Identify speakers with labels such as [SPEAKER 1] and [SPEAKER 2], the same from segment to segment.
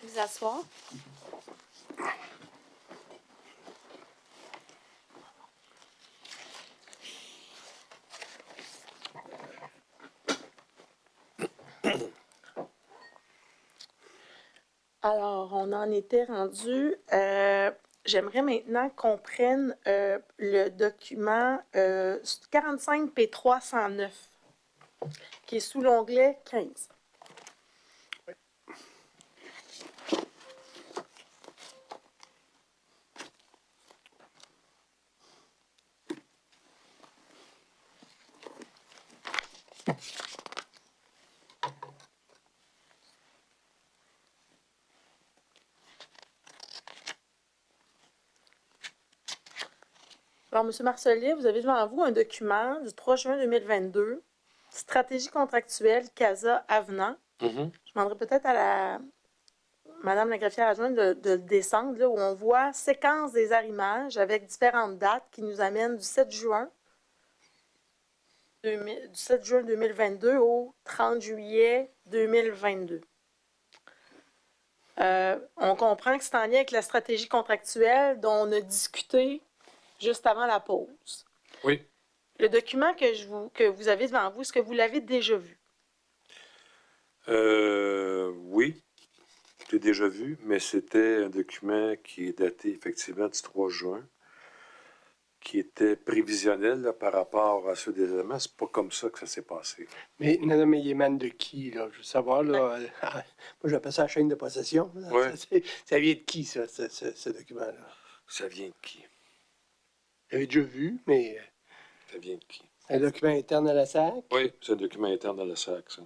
[SPEAKER 1] Vous asseoir. Alors, on en était rendu. J'aimerais maintenant qu'on prenne le document 45P309, qui est sous l'onglet 15. Alors, M. Marcellier, vous avez devant vous un document du 3 juin 2022, stratégie contractuelle CASA-Avenant. Je demanderais peut-être à Madame la greffière adjointe de le descendre, là, où on voit séquence des arrimages avec différentes dates qui nous amènent du 7 juin 2022 au 30 juillet 2022. On comprend que c'est en lien avec la stratégie contractuelle dont on a discuté juste avant la pause.
[SPEAKER 2] Oui.
[SPEAKER 1] Le document que vous avez devant vous, est-ce que vous l'avez déjà vu?
[SPEAKER 2] Oui, je l'ai déjà vu, mais c'était un document qui est daté effectivement du 3 juin, qui était prévisionnel là, par rapport à ceux des éléments. C'est pas comme ça que ça s'est passé.
[SPEAKER 3] Mais mais il émane de qui, là? Je veux savoir, là. Moi, j'appelle ça la chaîne de possession.
[SPEAKER 2] Ouais.
[SPEAKER 3] Ça vient de qui, ça, ce document-là?
[SPEAKER 2] Ça vient de qui?
[SPEAKER 3] J'avais déjà vu, mais.
[SPEAKER 2] Ça vient de qui?
[SPEAKER 3] Un document interne à la SAC?
[SPEAKER 2] Oui, c'est un document interne dans la SAC, ça.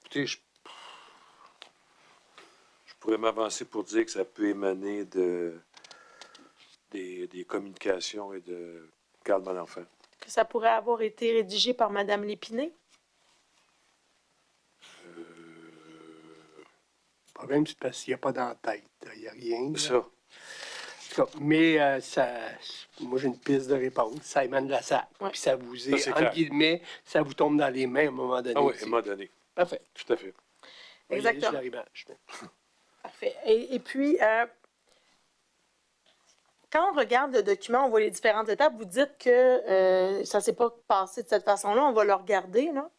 [SPEAKER 2] Écoutez, je pourrais m'avancer pour dire que ça peut émaner des communications et de Carl Malenfant.
[SPEAKER 1] Que ça pourrait avoir été rédigé par Mme Lépinay?
[SPEAKER 3] Le problème, c'est parce qu'il n'y a pas dans la tête. Il n'y a rien.
[SPEAKER 2] C'est ça.
[SPEAKER 3] Mais moi, j'ai une piste de réponse. Ça émane de la SAC.
[SPEAKER 1] Ouais.
[SPEAKER 3] Puis ça vous est,
[SPEAKER 2] Ça,
[SPEAKER 3] entre guillemets, ça vous tombe dans les mains à un moment donné.
[SPEAKER 2] Ah oui, à un moment donné.
[SPEAKER 3] Parfait.
[SPEAKER 2] Tout à fait.
[SPEAKER 1] Exactement. Parfait. Et puis, quand on regarde le document, on voit les différentes étapes. Vous dites que ça ne s'est pas passé de cette façon-là. On va le regarder, là.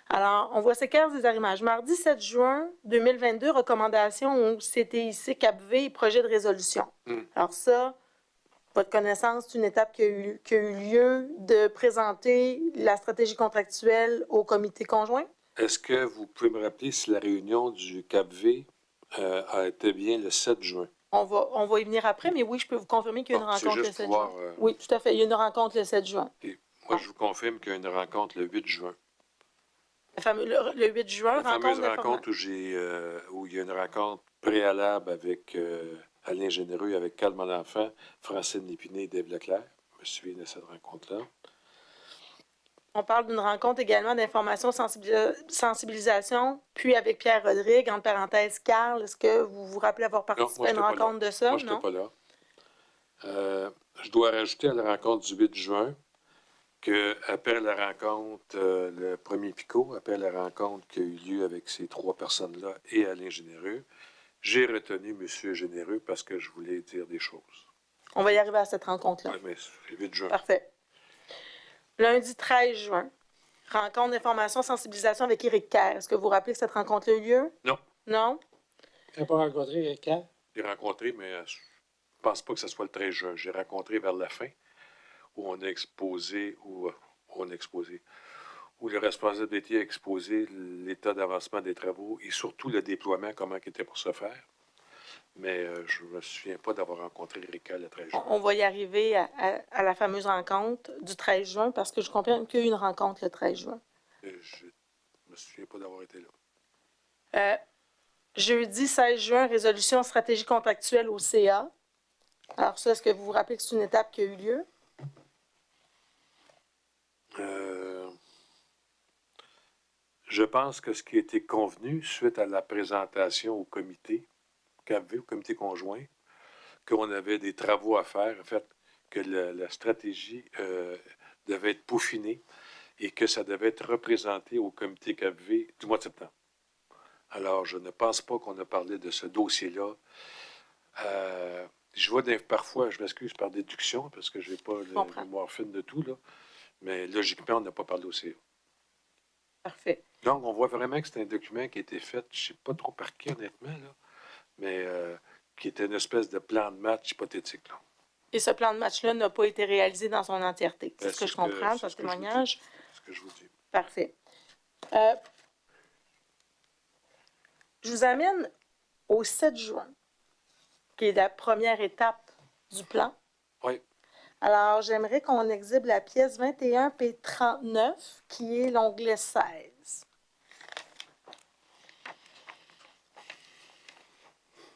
[SPEAKER 1] Alors, on voit séquence des arrimages. Mardi 7 juin 2022, recommandation au CTIC CAPV et projet de résolution. Alors ça, votre connaissance, c'est une étape qui a eu lieu de présenter la stratégie contractuelle au comité conjoint?
[SPEAKER 2] Est-ce que vous pouvez me rappeler si la réunion du CAPV a été bien le 7 juin?
[SPEAKER 1] On va y venir après, mais oui, je peux vous confirmer qu'il y a une rencontre le 7 juin. Oui, tout à fait. Il y a une rencontre le 7 juin.
[SPEAKER 2] Okay. Moi, je vous confirme qu'il y a une rencontre le 8 juin.
[SPEAKER 1] Le 8 juin,
[SPEAKER 2] la fameuse rencontre où il y a une rencontre préalable avec Alain Généreux, avec Carl Malenfant, Francine Lépinay et Dave Leclerc. Je me souviens de cette rencontre-là.
[SPEAKER 1] On parle d'une rencontre également d'information, sensibilisation, puis avec Pierre Rodrigue, entre parenthèses, Carl. Est-ce que vous vous rappelez avoir participé à une rencontre de ça?
[SPEAKER 2] Moi, je n'étais pas là. Je dois rajouter à la rencontre du 8 juin qu'après la rencontre, le premier Picot, après la rencontre qui a eu lieu avec ces trois personnes-là et Alain Généreux, j'ai retenu M. Généreux parce que je voulais dire des choses.
[SPEAKER 1] On va y arriver à cette rencontre-là.
[SPEAKER 2] Oui, mais c'est le 8 juin.
[SPEAKER 1] Parfait. Lundi 13 juin, rencontre d'information, sensibilisation avec Éric Kerr. Est-ce que vous vous rappelez que cette rencontre a eu lieu?
[SPEAKER 2] Non.
[SPEAKER 1] Non?
[SPEAKER 3] Tu n'as pas rencontré Éric Kerr?
[SPEAKER 2] J'ai rencontré, mais je ne pense pas que ce soit le 13 juin. J'ai rencontré vers la fin, où le responsable a exposé l'état d'avancement des travaux et surtout le déploiement, comment il était pour se faire. Mais je ne me souviens pas d'avoir rencontré Ricard le 13 juin.
[SPEAKER 1] On va y arriver à la fameuse rencontre du 13 juin parce que je comprends qu'il y a eu une rencontre le 13 juin.
[SPEAKER 2] Je ne me souviens pas d'avoir été là.
[SPEAKER 1] Jeudi 16 juin, résolution stratégie contractuelle au CA. Alors ça, est-ce que vous vous rappelez que c'est une étape qui a eu lieu?
[SPEAKER 2] Je pense que ce qui a été convenu suite à la présentation au comité, au comité conjoint, qu'on avait des travaux à faire, en fait, que la stratégie devait être peaufinée et que ça devait être représenté au comité CAPV du mois de septembre. Alors, je ne pense pas qu'on a parlé de ce dossier-là. Je vois parfois, je m'excuse par déduction, parce que je n'ai pas la mémoire fine de tout, là, mais logiquement, on n'a pas parlé au CA.
[SPEAKER 1] Parfait.
[SPEAKER 2] Donc, on voit vraiment que c'est un document qui a été fait, je ne sais pas trop par qui, honnêtement, là, mais qui était une espèce de plan de match hypothétique. Là.
[SPEAKER 1] Et ce plan de match-là n'a pas été réalisé dans son entièreté. C'est ce que je comprends de votre témoignage.
[SPEAKER 2] C'est ce que je vous dis.
[SPEAKER 1] Parfait. Je vous amène au 7 juin, qui est la première étape du plan.
[SPEAKER 2] Oui.
[SPEAKER 1] Alors, j'aimerais qu'on exhibe la pièce 21 P39, qui est l'onglet 16,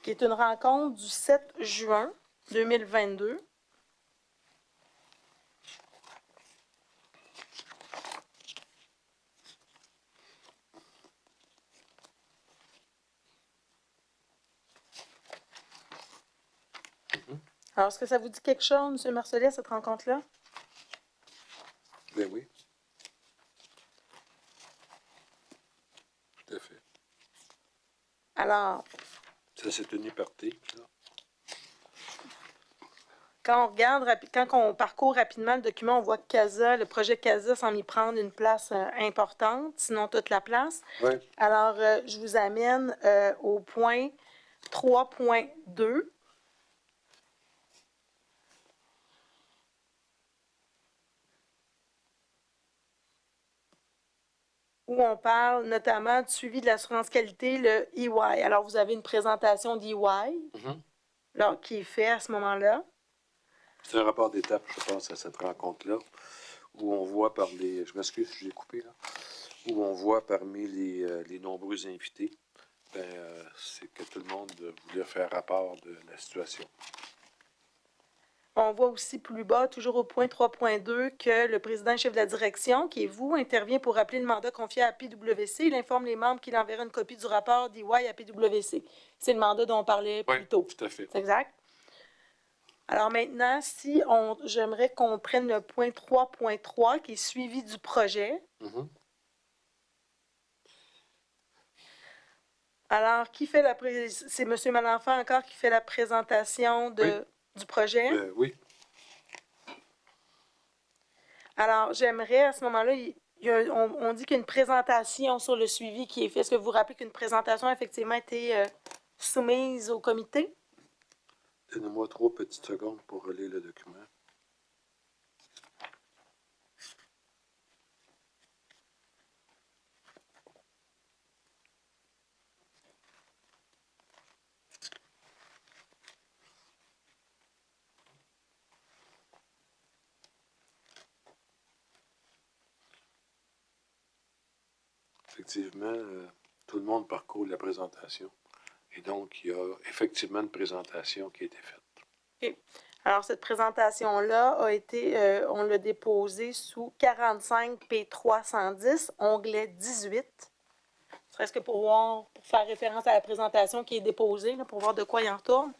[SPEAKER 1] qui est une rencontre du 7 juin 2022. Alors, est-ce que ça vous dit quelque chose, M. Marcellet, cette rencontre-là?
[SPEAKER 2] Ben oui. Tout à fait.
[SPEAKER 1] Alors...
[SPEAKER 2] Ça s'est tenu par T, là.
[SPEAKER 1] Quand on parcourt rapidement le document, on voit que le projet CASA semble y prendre une place importante, sinon toute la place.
[SPEAKER 2] Oui.
[SPEAKER 1] Alors, je vous amène au point 3.2. Où on parle notamment du suivi de l'assurance qualité, le EY. Alors, vous avez une présentation d'EY qui est faite à ce moment-là.
[SPEAKER 2] C'est un rapport d'étape, je pense, à cette rencontre-là, où on voit par les... Je m'excuse si je l'ai coupé, là. Où on voit parmi les nombreux invités, c'est que tout le monde voulait faire rapport de la situation.
[SPEAKER 1] On voit aussi plus bas, toujours au point 3.2, que le président chef de la direction, qui est vous, intervient pour rappeler le mandat confié à PwC. Il informe les membres qu'il enverra une copie du rapport d'EY à PwC. C'est le mandat dont on parlait plus tôt.
[SPEAKER 2] Oui, tout à fait.
[SPEAKER 1] C'est exact. Alors maintenant, j'aimerais qu'on prenne le point 3.3, qui est suivi du projet. Alors, c'est M. Malenfant encore qui fait la présentation du projet?
[SPEAKER 2] Oui.
[SPEAKER 1] Alors, j'aimerais à ce moment-là, on dit qu'il y a une présentation sur le suivi qui est fait. Est-ce que vous vous rappelez qu'une présentation a effectivement été soumise au comité?
[SPEAKER 2] Donnez-moi 3 petites secondes pour relire le document. Effectivement, tout le monde parcourt la présentation. Et donc, il y a effectivement une présentation qui a été faite.
[SPEAKER 1] OK. Alors, cette présentation-là a été, on l'a déposée sous 45 P310, onglet 18. Serait-ce que pour faire référence à la présentation qui est déposée, là, pour voir de quoi il en retourne.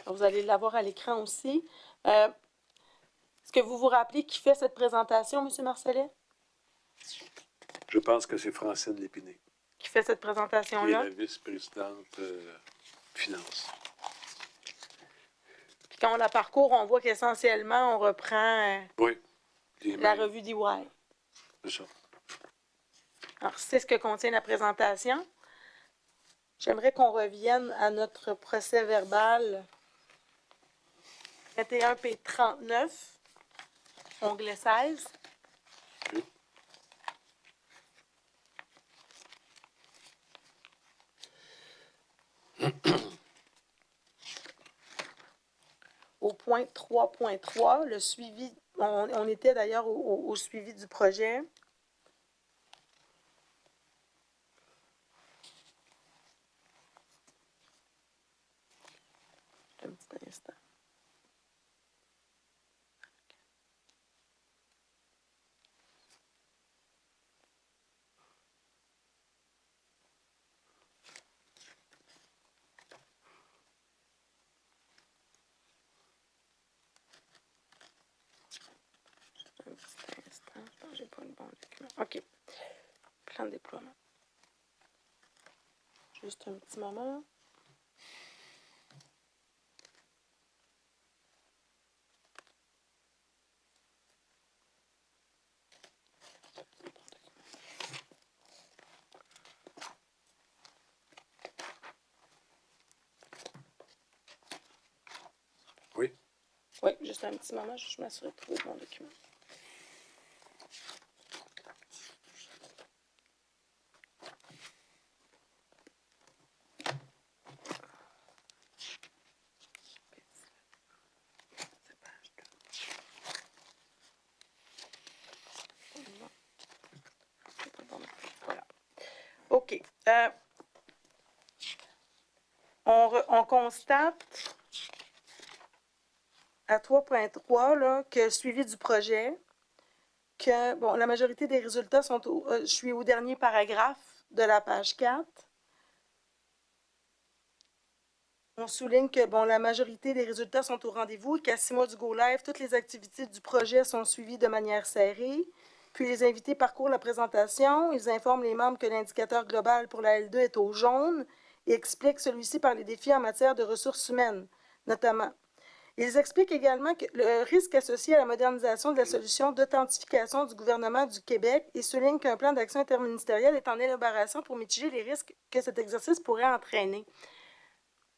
[SPEAKER 1] Vous allez l'avoir à l'écran aussi. Est-ce que vous vous rappelez qui fait cette présentation, M. Marcellet?
[SPEAKER 2] Je pense que c'est Francine Lépiné.
[SPEAKER 1] Qui fait cette présentation-là?
[SPEAKER 2] Qui est la vice-présidente finance.
[SPEAKER 1] Puis quand on la parcourt, on voit qu'essentiellement, on reprend la revue d'EY.
[SPEAKER 2] C'est ça.
[SPEAKER 1] Alors, c'est ce que contient la présentation. J'aimerais qu'on revienne à notre procès verbal 21 P39, onglet 16.
[SPEAKER 2] Oui.
[SPEAKER 1] Au point 3.3, le suivi, on était d'ailleurs au suivi du projet. Un petit instant. bon document. OK. Plan de déploiement. Juste un petit moment.
[SPEAKER 2] Oui.
[SPEAKER 1] Oui, juste un petit moment, je m'assure de trouver le bon document. Voilà. OK. On constate à 3.3 là, que suivi du projet, que bon, la majorité des résultats sont je suis au dernier paragraphe de la page 4. On souligne que bon, la majorité des résultats sont au rendez-vous et qu'à 6 mois du Go Live, toutes les activités du projet sont suivies de manière serrée. Puis les invités parcourent la présentation, ils informent les membres que l'indicateur global pour la L2 est au jaune et expliquent celui-ci par les défis en matière de ressources humaines, notamment. Ils expliquent également que le risque associé à la modernisation de la solution d'authentification du gouvernement du Québec et soulignent qu'un plan d'action interministériel est en élaboration pour mitiger les risques que cet exercice pourrait entraîner.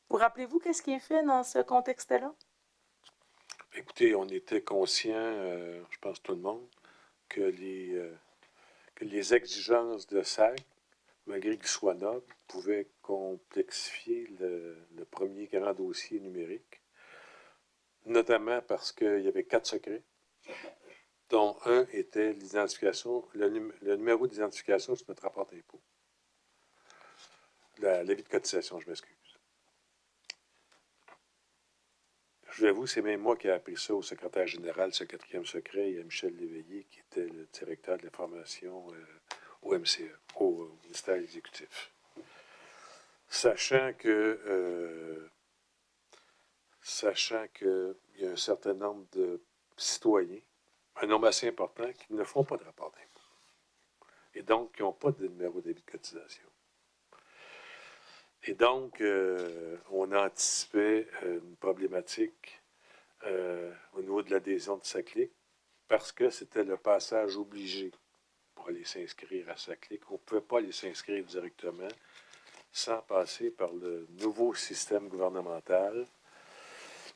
[SPEAKER 1] Vous rappelez-vous qu'est-ce qui est fait dans ce contexte-là?
[SPEAKER 2] Écoutez, on était conscient, je pense tout le monde, que les exigences de SAC, malgré qu'ils soient nobles, pouvaient complexifier le premier grand dossier numérique, notamment parce qu'il y avait 4 secrets, dont un était l'identification, le numéro d'identification sur notre rapport d'impôt. L'avis de cotisation, je m'excuse. Je vous avoue, c'est même moi qui ai appris ça au secrétaire général, ce 4e secret, et à Michel Léveillé, qui était le directeur de l'information au MCE, au ministère exécutif. Sachant qu'il y a un certain nombre de citoyens, un nombre assez important, qui ne font pas de rapport d'impôt. Et donc, qui n'ont pas de numéro d'avis de cotisation. Et donc, on anticipait une problématique au niveau de l'adhésion de SACLIC, parce que c'était le passage obligé pour aller s'inscrire à SACLIC. On ne pouvait pas aller s'inscrire directement sans passer par le nouveau système gouvernemental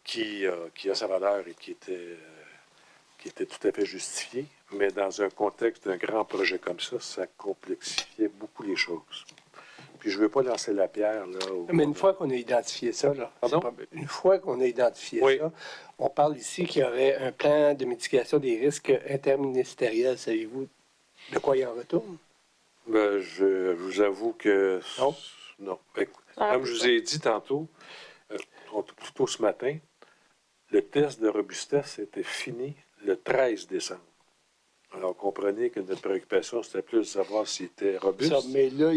[SPEAKER 2] qui a sa valeur et qui était tout à fait justifié. Mais dans un contexte d'un grand projet comme ça complexifiait beaucoup les choses. Puis je ne veux pas lancer la pierre. Là,
[SPEAKER 3] Mais une fois qu'on a identifié ça, là, une fois qu'on a identifié ça, on parle ici qu'il y aurait un plan de mitigation des risques interministériels. Savez-vous de quoi il en retourne?
[SPEAKER 2] Ben, je vous avoue que
[SPEAKER 3] Non.
[SPEAKER 2] non. Comme je vous ai dit tantôt, plutôt ce matin, le test de robustesse était fini le 13 décembre. Alors, comprenez que notre préoccupation, c'était plus de savoir s'il était robuste.
[SPEAKER 3] Ça, mais là,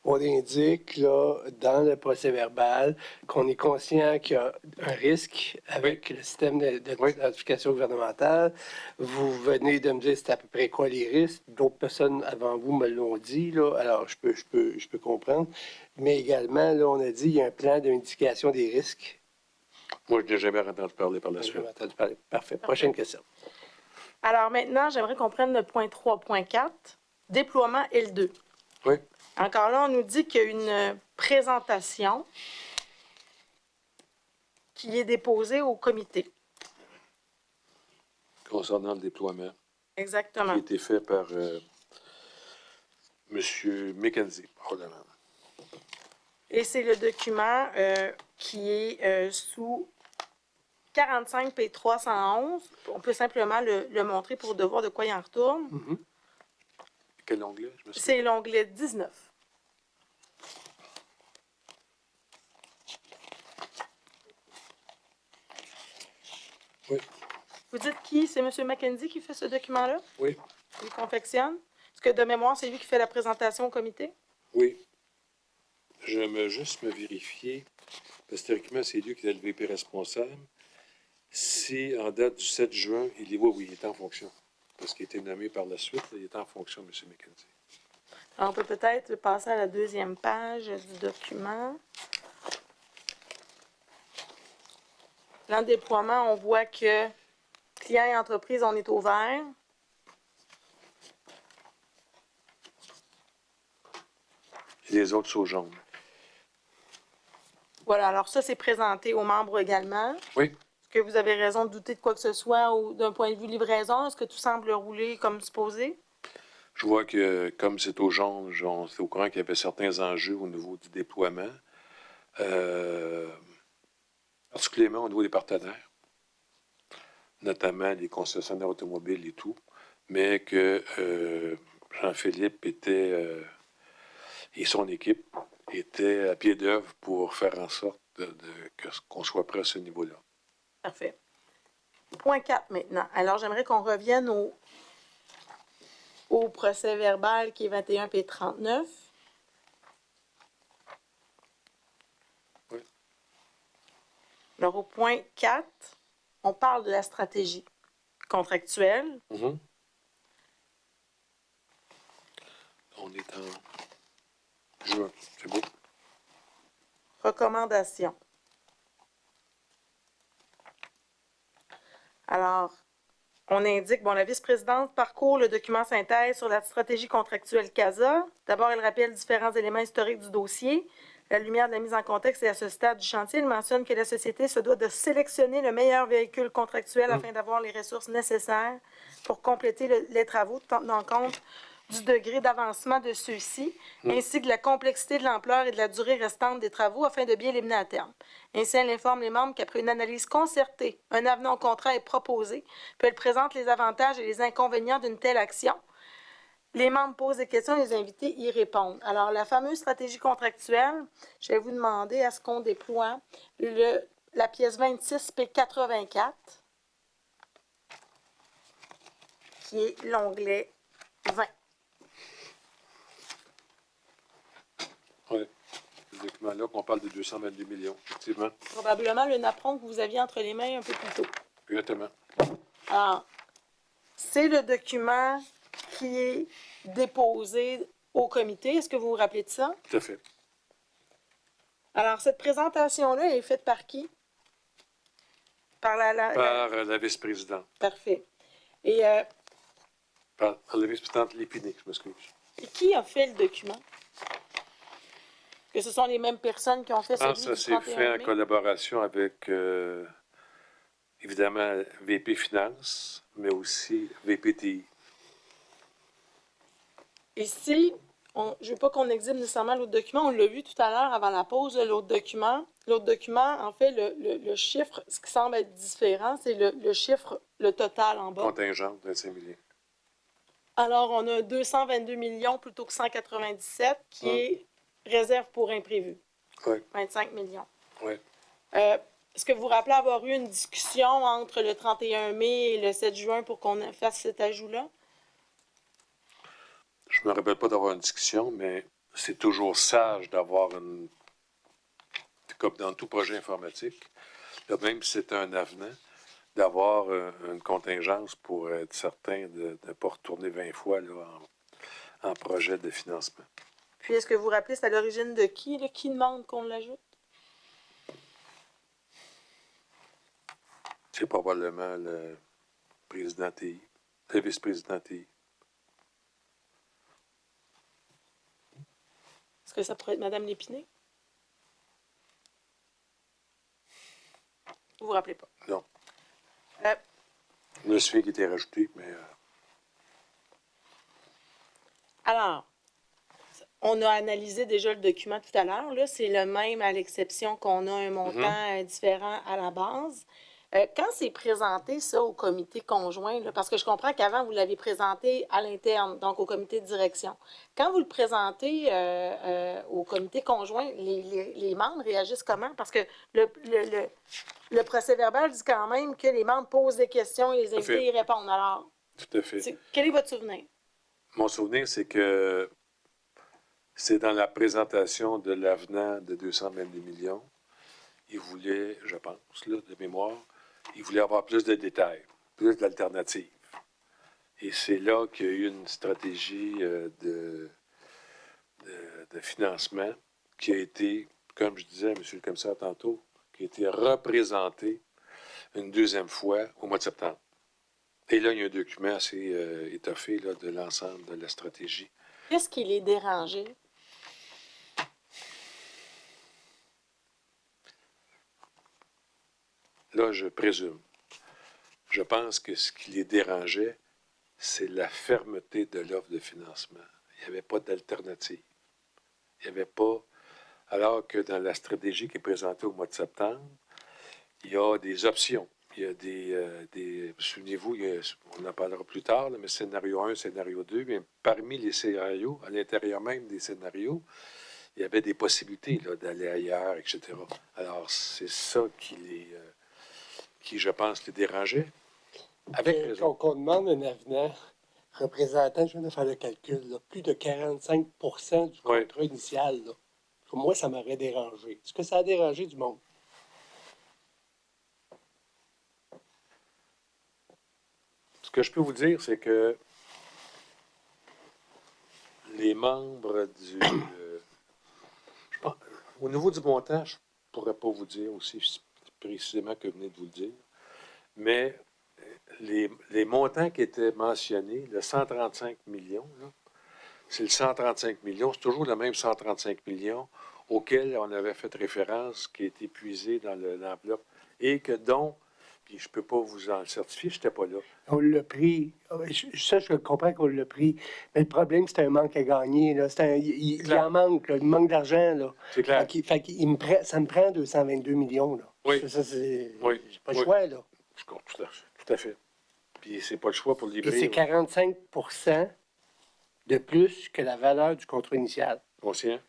[SPEAKER 3] on indique là, dans le procès-verbal qu'on est conscient qu'il y a un risque avec le système d'identification gouvernementale. Vous venez de me dire c'est à peu près quoi les risques. D'autres personnes avant vous me l'ont dit. Là. Alors, je peux comprendre. Mais également, là, on a dit qu'il y a un plan de mitigation des risques.
[SPEAKER 2] Moi, je n'ai jamais entendu parler par la suite.
[SPEAKER 3] Parfait. Prochaine question.
[SPEAKER 1] Alors maintenant, j'aimerais qu'on prenne le point 3.4, déploiement L2.
[SPEAKER 2] Oui.
[SPEAKER 1] Encore là, on nous dit qu'il y a une présentation qui est déposée au comité.
[SPEAKER 2] Concernant le déploiement.
[SPEAKER 1] Exactement.
[SPEAKER 2] Qui a été fait par M. McKenzie, probablement.
[SPEAKER 1] Et c'est le document qui est sous 45 p 311. On peut simplement le montrer pour de voir de quoi il en retourne.
[SPEAKER 3] Mm-hmm.
[SPEAKER 2] Quel onglet?
[SPEAKER 1] C'est l'onglet 19.
[SPEAKER 2] Oui.
[SPEAKER 1] Vous dites qui? C'est M. McKenzie qui fait ce document-là?
[SPEAKER 2] Oui.
[SPEAKER 1] Il confectionne? Est-ce que de mémoire, c'est lui qui fait la présentation au comité?
[SPEAKER 2] Oui. J'aimerais juste me vérifier, parce que théoriquement, c'est lui qui est le VP responsable. Si, en date du 7 juin, il est en fonction. parce qu'il a été nommé par la suite. Là, il est en fonction, M. McKenzie.
[SPEAKER 1] Alors, on peut peut-être passer à la deuxième page du document. Plan de déploiement, on voit que clients et entreprises, on est au vert.
[SPEAKER 2] Et les autres sont au jaune.
[SPEAKER 1] Voilà, alors ça, c'est présenté aux membres également.
[SPEAKER 2] Oui.
[SPEAKER 1] Est-ce que vous avez raison de douter de quoi que ce soit ou d'un point de vue livraison? Est-ce que tout semble rouler comme supposé?
[SPEAKER 2] Je vois que, comme c'est au jaune, on était au courant qu'il y avait certains enjeux au niveau du déploiement, particulièrement au niveau des partenaires, notamment les concessionnaires automobiles et tout, mais que Jean-Philippe et son équipe étaient à pied d'œuvre pour faire en sorte qu'on soit prêt à ce niveau-là.
[SPEAKER 1] Parfait. Point 4 maintenant. Alors, j'aimerais qu'on revienne au procès verbal qui est 21 et 39.
[SPEAKER 2] Oui.
[SPEAKER 1] Alors, au point 4, on parle de la stratégie contractuelle.
[SPEAKER 2] Mm-hmm. On est en juin. C'est beau.
[SPEAKER 1] Recommandations. Alors, on indique, la vice-présidente parcourt le document synthèse sur la stratégie contractuelle CASA. D'abord, elle rappelle différents éléments historiques du dossier. À la lumière de la mise en contexte et à ce stade du chantier, elle mentionne que la société se doit de sélectionner le meilleur véhicule contractuel afin d'avoir les ressources nécessaires pour compléter les travaux, tenant compte du degré d'avancement de ceux-ci, ainsi que de la complexité de l'ampleur et de la durée restante des travaux afin de bien les mener à terme. Ainsi, elle informe les membres qu'après une analyse concertée, un avenant au contrat est proposé, puis elle présente les avantages et les inconvénients d'une telle action. Les membres posent des questions et les invités y répondent. Alors, la fameuse stratégie contractuelle, je vais vous demander à ce qu'on déploie la pièce 26 P84, qui est l'onglet 20.
[SPEAKER 2] Oui. Ce document-là, qu'on parle de 222 millions, effectivement.
[SPEAKER 1] Probablement le napperon que vous aviez entre les mains un peu plus tôt.
[SPEAKER 2] Exactement.
[SPEAKER 1] Alors, c'est le document qui est déposé au comité. Est-ce que vous vous rappelez de ça?
[SPEAKER 2] Tout à fait.
[SPEAKER 1] Alors, cette présentation-là est faite par qui? Par
[SPEAKER 2] la vice-présidente.
[SPEAKER 1] Parfait. Et
[SPEAKER 2] Par la vice-présidente Lépinique, je m'excuse.
[SPEAKER 1] qui a fait le document? Que ce sont les mêmes personnes qui ont fait celui
[SPEAKER 2] Ça
[SPEAKER 1] du
[SPEAKER 2] s'est
[SPEAKER 1] 31
[SPEAKER 2] fait en
[SPEAKER 1] mai?
[SPEAKER 2] collaboration avec, évidemment, VP Finance, mais aussi VPTI.
[SPEAKER 1] Ici, je ne veux pas qu'on exhibe nécessairement l'autre document. On l'a vu tout à l'heure avant la pause, l'autre document. L'autre document, en fait, le chiffre, ce qui semble être différent, c'est le chiffre, le total en bas.
[SPEAKER 2] Contingente, 25 millions.
[SPEAKER 1] Alors, on a 222 millions plutôt que 197 qui est réserve pour imprévu.
[SPEAKER 2] Oui.
[SPEAKER 1] 25 millions.
[SPEAKER 2] Oui.
[SPEAKER 1] Est-ce que vous vous rappelez avoir eu une discussion entre le 31 mai et le 7 juin pour qu'on fasse cet ajout-là?
[SPEAKER 2] Je ne me rappelle pas d'avoir une discussion, mais c'est toujours sage d'avoir une... Comme dans tout projet informatique, là, même si c'est un avenant, d'avoir une contingence pour être certain de ne pas retourner 20 fois là, en projet de financement.
[SPEAKER 1] Puis, est-ce que vous vous rappelez, c'est à l'origine de qui? Là? Qui demande qu'on l'ajoute?
[SPEAKER 2] C'est probablement le président TI, le vice-président TI.
[SPEAKER 1] Est-ce que ça pourrait être Mme Lépinay? Vous vous rappelez pas?
[SPEAKER 2] Non. Je me souviens qu'il était rajouté, mais...
[SPEAKER 1] Alors, on a analysé déjà le document tout à l'heure. Là, c'est le même à l'exception qu'on a un montant différent à la base. Quand c'est présenté, ça, au comité conjoint, là, parce que je comprends qu'avant, vous l'aviez présenté à l'interne, donc au comité de direction. Quand vous le présentez au comité conjoint, les membres réagissent comment? Parce que le procès-verbal dit quand même que les membres posent des questions et les invités y répondent. Alors,
[SPEAKER 2] tout à fait.
[SPEAKER 1] Quel est votre souvenir?
[SPEAKER 2] Mon souvenir, c'est que c'est dans la présentation de l'avenant de 222 millions. Ils voulaient, je pense, là, de mémoire, ils voulaient avoir plus de détails, plus d'alternatives. Et c'est là qu'il y a eu une stratégie de financement qui a été, comme je disais à M. le commissaire tantôt, qui a été représentée une deuxième fois au mois de septembre. Et là, il y a un document assez étoffé là, de l'ensemble de la stratégie.
[SPEAKER 1] Qu'est-ce qui les dérangeait?
[SPEAKER 2] Là, je présume. Je pense que ce qui les dérangeait, c'est la fermeté de l'offre de financement. Il n'y avait pas d'alternative. Il n'y avait pas... Alors que dans la stratégie qui est présentée au mois de septembre, il y a des options. Il y a des souvenez-vous, on en parlera plus tard, là, mais scénario 1, scénario 2, bien, parmi les scénarios, à l'intérieur même des scénarios, il y avait des possibilités là, d'aller ailleurs, etc. Alors, c'est ça qui, je pense, les dérangeait. Avec raison.
[SPEAKER 3] Qu'on demande un avenant représentant, je viens de faire le calcul, là, plus de 45 du contrat initial. Là. Pour moi, ça m'aurait dérangé. Est-ce que ça a dérangé du monde?
[SPEAKER 2] Ce que je peux vous dire, c'est que les membres du... je pense, au niveau du montant, je ne pourrais pas vous dire aussi précisément que vous venez de vous le dire, mais les montants qui étaient mentionnés, le 135 millions, là, c'est le 135 millions, c'est toujours le même 135 millions auquel on avait fait référence, qui est épuisé dans l'enveloppe, et que dont, puis je ne peux pas vous en certifier, je n'étais pas là.
[SPEAKER 3] On l'a pris. Ça, je comprends qu'on l'a pris. Mais le problème, c'est un manque à gagner. Là. Il en manque. Là. Il manque d'argent. Là.
[SPEAKER 2] C'est clair.
[SPEAKER 3] Ça me prend 222 millions. Là.
[SPEAKER 2] Oui.
[SPEAKER 3] Ça, c'est
[SPEAKER 2] Oui.
[SPEAKER 3] pas le choix. Là.
[SPEAKER 2] Je comprends tout à fait. Puis c'est pas le choix pour livrer.
[SPEAKER 3] Et c'est 45 de plus que la valeur du contrat initial.
[SPEAKER 2] Conscient.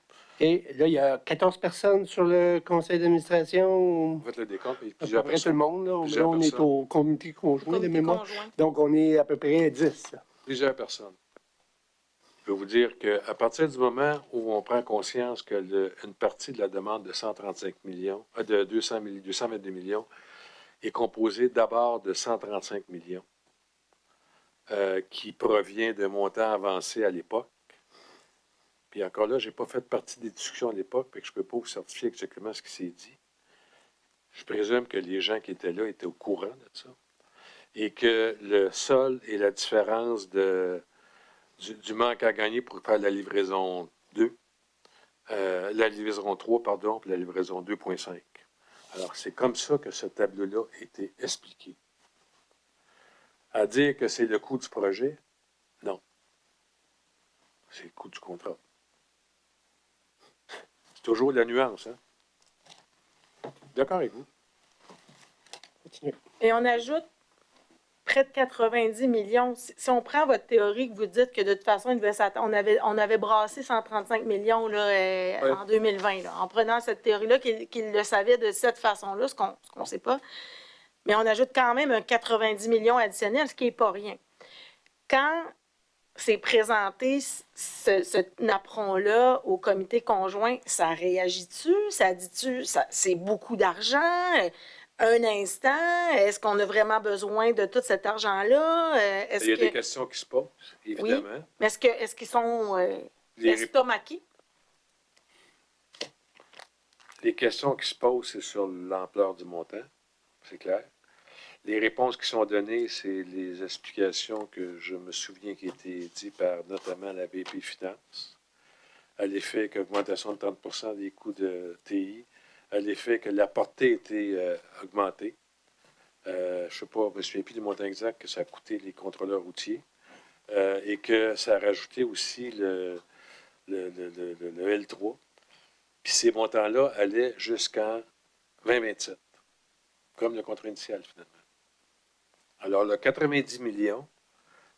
[SPEAKER 3] Et là, il y a 14 personnes sur le conseil d'administration.
[SPEAKER 2] Vous faites le décompte, il y a
[SPEAKER 3] À peu
[SPEAKER 2] plusieurs
[SPEAKER 3] près
[SPEAKER 2] personnes.
[SPEAKER 3] tout le monde. Là,
[SPEAKER 2] Plusieurs
[SPEAKER 3] on est
[SPEAKER 2] personnes.
[SPEAKER 3] au comité conjoint de
[SPEAKER 1] Comité
[SPEAKER 3] mémoire.
[SPEAKER 1] conjoint.
[SPEAKER 3] Donc, on est à peu près 10. Là.
[SPEAKER 2] Plusieurs personnes. Je peux vous dire qu'à partir du moment où on prend conscience que une partie de la demande de 135 millions, de 222 millions, est composée d'abord de 135 millions, qui provient d'un montant avancé à l'époque. Puis encore là, je n'ai pas fait partie des discussions à l'époque, puis que je ne peux pas vous certifier exactement ce qui s'est dit. Je présume que les gens qui étaient là étaient au courant de ça. Et que le sol et la différence du manque à gagner pour faire la livraison 2, la livraison 3, pardon, puis la livraison 2.5. Alors, c'est comme ça que ce tableau-là a été expliqué. À dire que c'est le coût du projet, non. C'est le coût du contrat. C'est toujours la nuance, hein? D'accord avec vous?
[SPEAKER 3] Continuez.
[SPEAKER 1] Et on ajoute près de 90 millions. Si on prend votre théorie que vous dites que de toute façon, on avait brassé 135 millions là, en 2020, là, en prenant cette théorie-là, qu'il le savait de cette façon-là, ce qu'on ne sait pas. Mais on ajoute quand même un 90 millions additionnel, ce qui n'est pas rien. Quand c'est présenté, ce napperon-là au comité conjoint, ça réagit-tu? Ça dit-tu? C'est beaucoup d'argent? Un instant, est-ce qu'on a vraiment besoin de tout cet argent-là?
[SPEAKER 2] Il y a des questions qui se posent, évidemment.
[SPEAKER 1] Oui, mais est-ce qu'ils sont estomaqués?
[SPEAKER 2] Les questions qui se posent, c'est sur l'ampleur du montant, c'est clair. Les réponses qui sont données, c'est les explications que je me souviens qui étaient dites par notamment la BP Finance, à l'effet qu'augmentation de 30 des coûts de TI, à l'effet que la portée était augmentée. Je ne sais pas, je me souviens plus du montant exact que ça a coûté les contrôleurs routiers, et que ça a rajouté aussi le L3. Puis ces montants-là allaient jusqu'en 2027, comme le contrat initial, finalement. Alors, le 90 millions,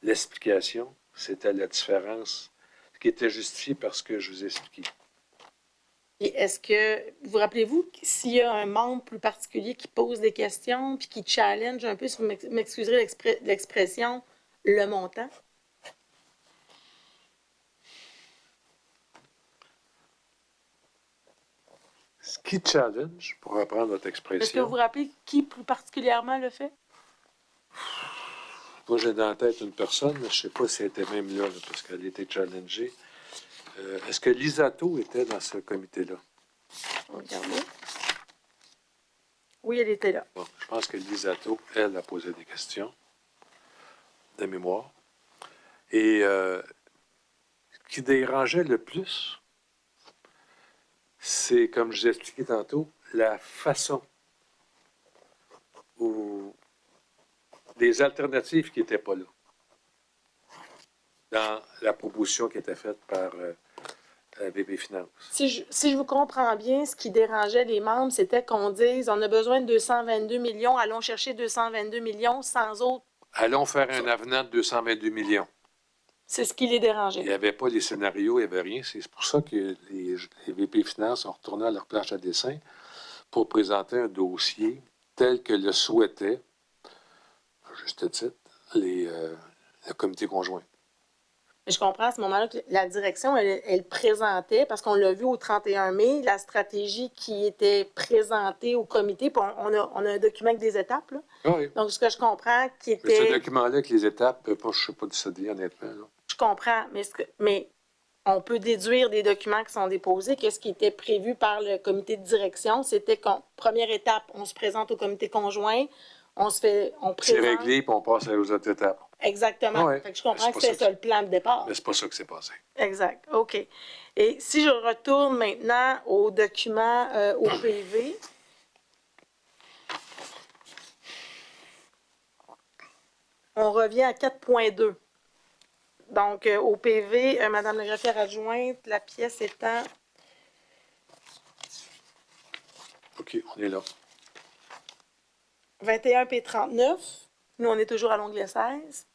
[SPEAKER 2] l'explication, c'était la différence qui était justifiée par ce que je vous ai expliqué.
[SPEAKER 1] Et est-ce que, vous rappelez-vous, s'il y a un membre plus particulier qui pose des questions puis qui challenge un peu, si vous m'excuserez l'expression, le montant?
[SPEAKER 2] Ce qui challenge, pour reprendre votre expression...
[SPEAKER 1] Est-ce que vous vous rappelez qui plus particulièrement le fait?
[SPEAKER 2] Moi, j'ai dans la tête une personne, mais je ne sais pas si elle était même là, parce qu'elle était challengée. Est-ce que l'ISATO était dans ce comité-là?
[SPEAKER 1] On va regarder. Oui, elle était là.
[SPEAKER 2] Bon, je pense que l'ISATO, elle, a posé des questions de mémoire. Et ce qui dérangeait le plus, c'est, comme je vous ai expliqué tantôt, la façon ou des alternatives qui n'étaient pas là dans la proposition qui était faite par BP Finance.
[SPEAKER 1] Si je vous comprends bien, ce qui dérangeait les membres, c'était qu'on dise on a besoin de 222 millions, allons chercher 222 millions sans autre.
[SPEAKER 2] Allons faire un avenant de 222 millions.
[SPEAKER 1] C'est ce qui les dérangeait.
[SPEAKER 2] Il n'y avait pas les scénarios, il n'y avait rien. C'est pour ça que les VP Finances sont retournés à leur planche à dessin pour présenter un dossier tel que le souhaitait, à juste titre, le comité conjoint.
[SPEAKER 1] Mais je comprends à ce moment-là que la direction, elle présentait, parce qu'on l'a vu au 31 mai, la stratégie qui était présentée au comité. Puis on a un document avec des étapes. Là.
[SPEAKER 2] Oui.
[SPEAKER 1] Donc, ce que je comprends, qui était...
[SPEAKER 2] Ce document-là, avec les étapes, je ne sais pas de ça dire, honnêtement. Là.
[SPEAKER 1] Je comprends, mais on peut déduire des documents qui sont déposés que ce qui était prévu par le comité de direction, c'était première étape, on se présente au comité conjoint, on présente...
[SPEAKER 2] C'est réglé, puis on passe aux autres étapes.
[SPEAKER 1] Exactement.
[SPEAKER 2] Ouais.
[SPEAKER 1] Fait que je comprends que c'est ça le plan de départ.
[SPEAKER 2] Mais c'est pas ça qui s'est passé.
[SPEAKER 1] Exact. OK. Et si je retourne maintenant au document au PV, on revient à 4.2. Donc, au PV, Mme la greffière adjointe, la pièce étant...
[SPEAKER 2] OK, on est là.
[SPEAKER 1] 21 P39. Nous, on est toujours à l'onglet 16.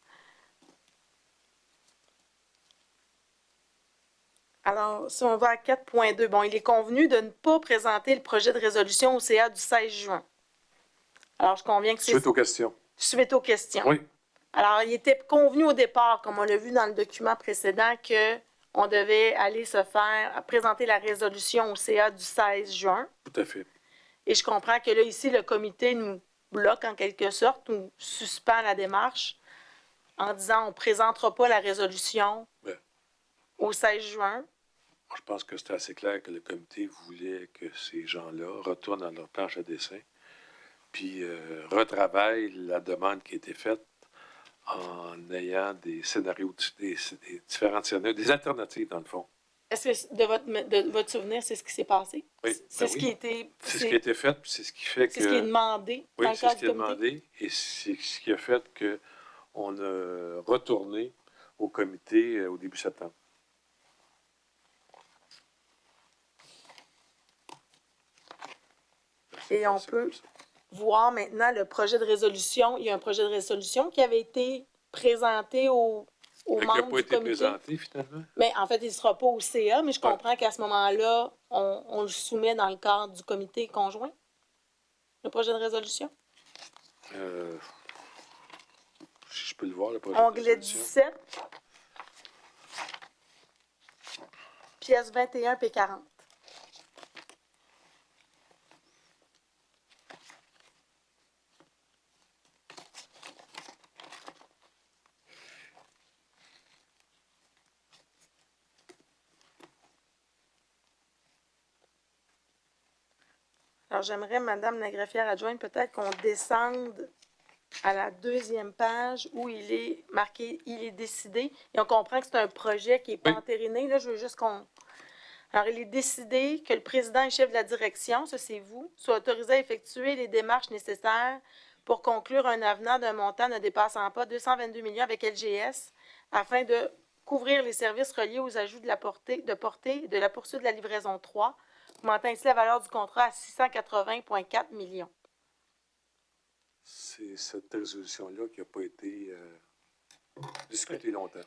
[SPEAKER 1] Alors, si on va à 4.2, bon, il est convenu de ne pas présenter le projet de résolution au CA du 16 juin. Alors, je conviens que c'est...
[SPEAKER 2] Suite aux questions.
[SPEAKER 1] Suite aux questions.
[SPEAKER 2] Oui.
[SPEAKER 1] Alors, il était convenu au départ, comme on l'a vu dans le document précédent, qu'on devait aller présenter la résolution au CA du 16 juin.
[SPEAKER 2] Tout à fait.
[SPEAKER 1] Et je comprends que là, ici, le comité nous bloque en quelque sorte ou suspend la démarche en disant on ne présentera pas la résolution au 16 juin.
[SPEAKER 2] Moi, je pense que c'était assez clair que le comité voulait que ces gens-là retournent dans leur planche à dessin puis retravaillent la demande qui a été faite en ayant des scénarios, des différents scénarios, des alternatives dans le fond.
[SPEAKER 1] Est-ce que de votre souvenir, c'est ce qui s'est passé?
[SPEAKER 2] Oui.
[SPEAKER 1] C'est ce qui a été...
[SPEAKER 2] C'est ce qui a été fait, puis c'est ce qui fait que...
[SPEAKER 1] C'est ce qui est demandé dans le cadre du comité? Oui, c'est ce qui est
[SPEAKER 2] demandé, et c'est ce qui a fait qu'on a retourné au comité au début septembre.
[SPEAKER 1] Et on peut voir maintenant le projet de résolution. Il y a un projet de résolution qui avait été présenté aux membres du comité. Il n'a pas été
[SPEAKER 2] présenté, finalement.
[SPEAKER 1] Mais en fait, il ne sera pas au CA, mais je comprends qu'à ce moment-là, on le soumet dans le cadre du comité conjoint, le projet de résolution.
[SPEAKER 2] Si je peux le voir, le projet de résolution.
[SPEAKER 1] Onglet 17, pièce 21 P40. Alors, j'aimerais, Madame la greffière adjointe, peut-être qu'on descende à la deuxième page où il est marqué « Il est décidé ». Et on comprend que c'est un projet qui n'est pas entériné. Là, je veux juste qu'on... Alors, il est décidé que le président et chef de la direction, ça c'est vous, soit autorisé à effectuer les démarches nécessaires pour conclure un avenant d'un montant ne dépassant pas 222 millions avec LGS afin de couvrir les services reliés aux ajouts de la portée de la poursuite de la livraison 3, augmentant ainsi la valeur du contrat à 680,4 millions.
[SPEAKER 2] C'est cette résolution-là qui n'a pas été discutée longtemps.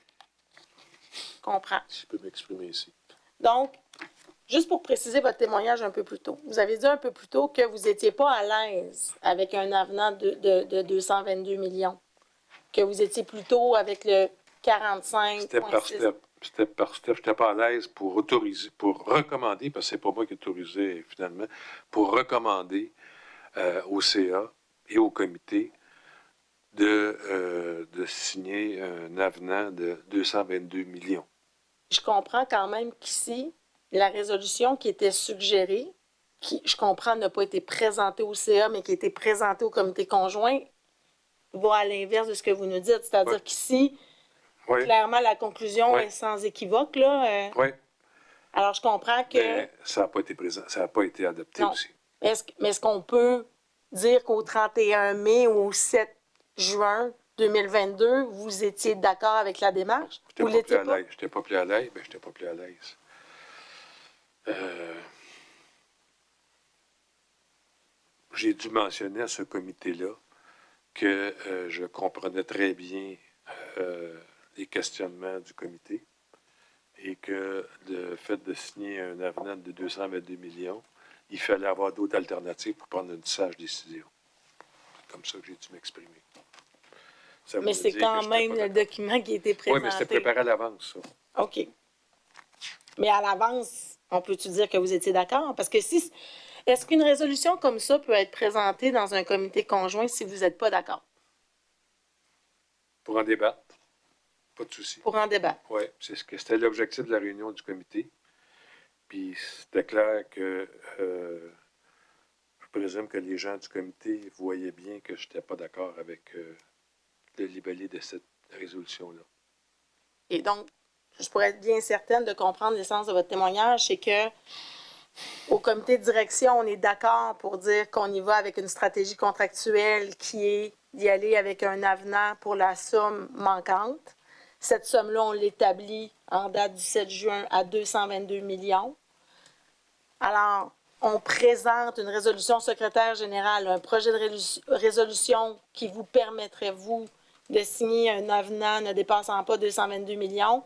[SPEAKER 1] Je comprends.
[SPEAKER 2] Si je peux m'exprimer ici.
[SPEAKER 1] Donc, juste pour préciser votre témoignage un peu plus tôt, vous avez dit un peu plus tôt que vous n'étiez pas à l'aise avec un avenant de 222 millions, que vous étiez plutôt avec le 45,6.
[SPEAKER 2] C'était par step. Je n'étais pas à l'aise pour recommander, parce que c'est pas moi qui ai autorisé finalement, pour recommander au CA et au comité de signer un avenant de 222 millions.
[SPEAKER 1] Je comprends quand même qu'ici, la résolution qui était suggérée, qui, je comprends, n'a pas été présentée au CA, mais qui a été présentée au comité conjoint, va à l'inverse de ce que vous nous dites. C'est-à-dire
[SPEAKER 2] Ouais.
[SPEAKER 1] qu'ici,
[SPEAKER 2] Oui,
[SPEAKER 1] clairement, la conclusion
[SPEAKER 2] Ouais.
[SPEAKER 1] est sans équivoque. Là.
[SPEAKER 2] oui,
[SPEAKER 1] Alors, je comprends que...
[SPEAKER 2] mais ça n'a pas été présent, ça n'a pas été adopté
[SPEAKER 1] Non.
[SPEAKER 2] aussi.
[SPEAKER 1] Mais est-ce qu'on peut dire qu'au 31 mai ou au 7 juin 2022, vous étiez d'accord avec la démarche?
[SPEAKER 2] J'étais
[SPEAKER 1] Vous
[SPEAKER 2] pas plus
[SPEAKER 1] l'étiez
[SPEAKER 2] à
[SPEAKER 1] pas?
[SPEAKER 2] l'aise. J'étais pas plus à l'aise, ben j'étais pas plus à l'aise. J'ai dû mentionner à ce comité-là que je comprenais très bien les questionnements du comité et que le fait de signer un avenant de 222 millions, il fallait avoir d'autres alternatives pour prendre une sage décision. C'est comme ça que j'ai dû m'exprimer. Ça
[SPEAKER 1] Mais
[SPEAKER 2] voulait
[SPEAKER 1] c'est
[SPEAKER 2] dire
[SPEAKER 1] quand
[SPEAKER 2] que j'étais
[SPEAKER 1] même
[SPEAKER 2] pas
[SPEAKER 1] le
[SPEAKER 2] d'accord.
[SPEAKER 1] document qui a été présenté.
[SPEAKER 2] Oui, mais c'était préparé à l'avance, ça.
[SPEAKER 1] OK. Mais à l'avance, on peut-tu dire que vous étiez d'accord? Parce que si... Est-ce qu'une résolution comme ça peut être présentée dans un comité conjoint si vous n'êtes pas d'accord?
[SPEAKER 2] Pour en débattre, pas de souci.
[SPEAKER 1] Pour en débattre.
[SPEAKER 2] Oui, c'était l'objectif de la réunion du comité. Puis c'était clair que je présume que les gens du comité voyaient bien que je n'étais pas d'accord avec le libellé de cette résolution-là.
[SPEAKER 1] Et donc, je pourrais être bien certaine de comprendre l'essence de votre témoignage, c'est que au comité de direction, on est d'accord pour dire qu'on y va avec une stratégie contractuelle qui est d'y aller avec un avenant pour la somme manquante. Cette somme-là, on l'établit en date du 7 juin à 222 millions. Alors, on présente une résolution secrétaire générale, un projet de résolution qui vous permettrait, vous, de signer un avenant ne dépassant pas 222 millions,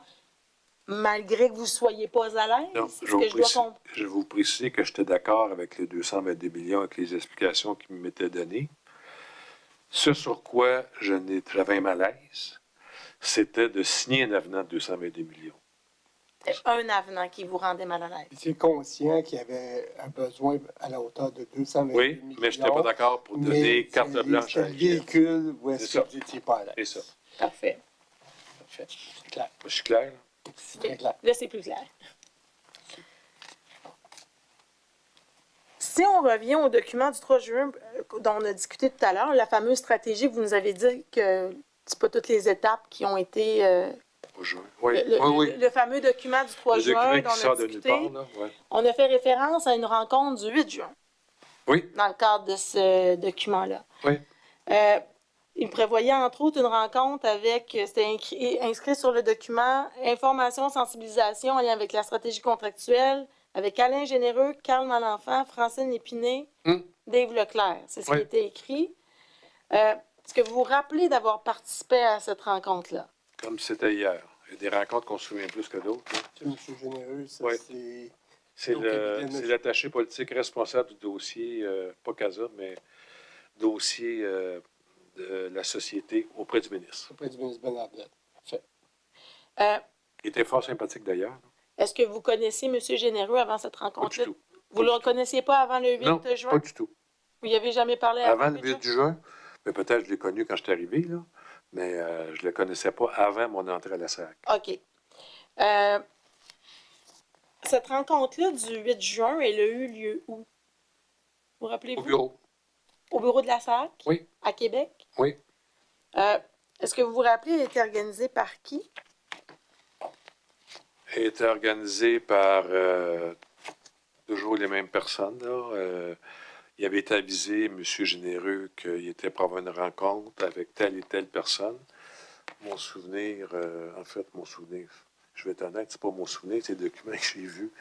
[SPEAKER 1] malgré que vous ne soyez pas à l'aise?
[SPEAKER 2] Non, je vais vous préciser que j'étais d'accord avec les 222 millions, avec les explications qui m'étaient données. Ce sur quoi j'avais un malaise, c'était de signer un avenant de 222 millions.
[SPEAKER 1] C'était un avenant qui vous rendait mal à l'aise.
[SPEAKER 3] C'est conscient qu'il y avait un besoin à la hauteur de 222
[SPEAKER 2] Oui,
[SPEAKER 3] millions.
[SPEAKER 2] mais je n'étais pas d'accord pour donner carte blanche à
[SPEAKER 3] le véhicule où est-ce
[SPEAKER 2] C'est
[SPEAKER 3] que
[SPEAKER 2] ça.
[SPEAKER 3] vous n'étiez pas à l'aise.
[SPEAKER 2] C'est ça.
[SPEAKER 1] Parfait.
[SPEAKER 3] Parfait. C'est clair.
[SPEAKER 2] Je suis clair, là?
[SPEAKER 3] C'est très clair.
[SPEAKER 1] Là, c'est plus clair. Si on revient au document du 3 juin dont on a discuté tout à l'heure, la fameuse stratégie, vous nous avez dit que c'est pas toutes les étapes qui ont été...
[SPEAKER 2] Oui,
[SPEAKER 1] le fameux document du 3
[SPEAKER 2] le
[SPEAKER 1] juin
[SPEAKER 2] document
[SPEAKER 1] dont
[SPEAKER 2] qui
[SPEAKER 1] on
[SPEAKER 2] sort
[SPEAKER 1] a
[SPEAKER 2] de nulle
[SPEAKER 1] discuté,
[SPEAKER 2] part, là, ouais.
[SPEAKER 1] on a fait référence à une rencontre du 8 juin.
[SPEAKER 2] Oui.
[SPEAKER 1] Dans le cadre de ce document-là.
[SPEAKER 2] Oui.
[SPEAKER 1] Il prévoyait entre autres une rencontre avec, c'était inscrit sur le document, information, sensibilisation en lien avec la stratégie contractuelle, avec Alain Généreux, Carl Malenfant, Francine Lépiné, Dave Leclerc. C'est ce qui était écrit. Est-ce que vous vous rappelez d'avoir participé à cette rencontre-là?
[SPEAKER 2] Comme c'était hier. Il y a des rencontres qu'on se souvient plus que d'autres.
[SPEAKER 3] C'est M. Généreux, ça,
[SPEAKER 2] oui. C'est l'attaché politique responsable du dossier, pas CASA, mais dossier de la société auprès du ministre.
[SPEAKER 3] Auprès du ministre Bernadette. Parfait.
[SPEAKER 2] Il était fort sympathique d'ailleurs.
[SPEAKER 1] Est-ce que vous connaissiez M. Généreux avant cette rencontre-là?
[SPEAKER 2] Pas du tout.
[SPEAKER 1] Vous ne le reconnaissiez pas avant le 8
[SPEAKER 2] non,
[SPEAKER 1] juin?
[SPEAKER 2] Pas du tout.
[SPEAKER 1] Vous n'y avez jamais parlé
[SPEAKER 2] avant le 8 juin? Mais peut-être je l'ai connu quand je suis arrivé, là. Mais je ne le connaissais pas avant mon entrée à la SAC.
[SPEAKER 1] OK. Cette rencontre-là du 8 juin, elle a eu lieu où? Vous rappelez-vous?
[SPEAKER 2] Au bureau.
[SPEAKER 1] Au bureau de la SAC?
[SPEAKER 2] Oui.
[SPEAKER 1] À Québec?
[SPEAKER 2] Oui.
[SPEAKER 1] Est-ce que vous vous rappelez, elle a été organisée par qui?
[SPEAKER 2] Elle a été organisée par toujours les mêmes personnes, là. Il avait été avisé, M. Généreux, qu'il était pour avoir une rencontre avec telle et telle personne. Mon souvenir, je vais être honnête, c'est pas mon souvenir, c'est le document que j'ai vu,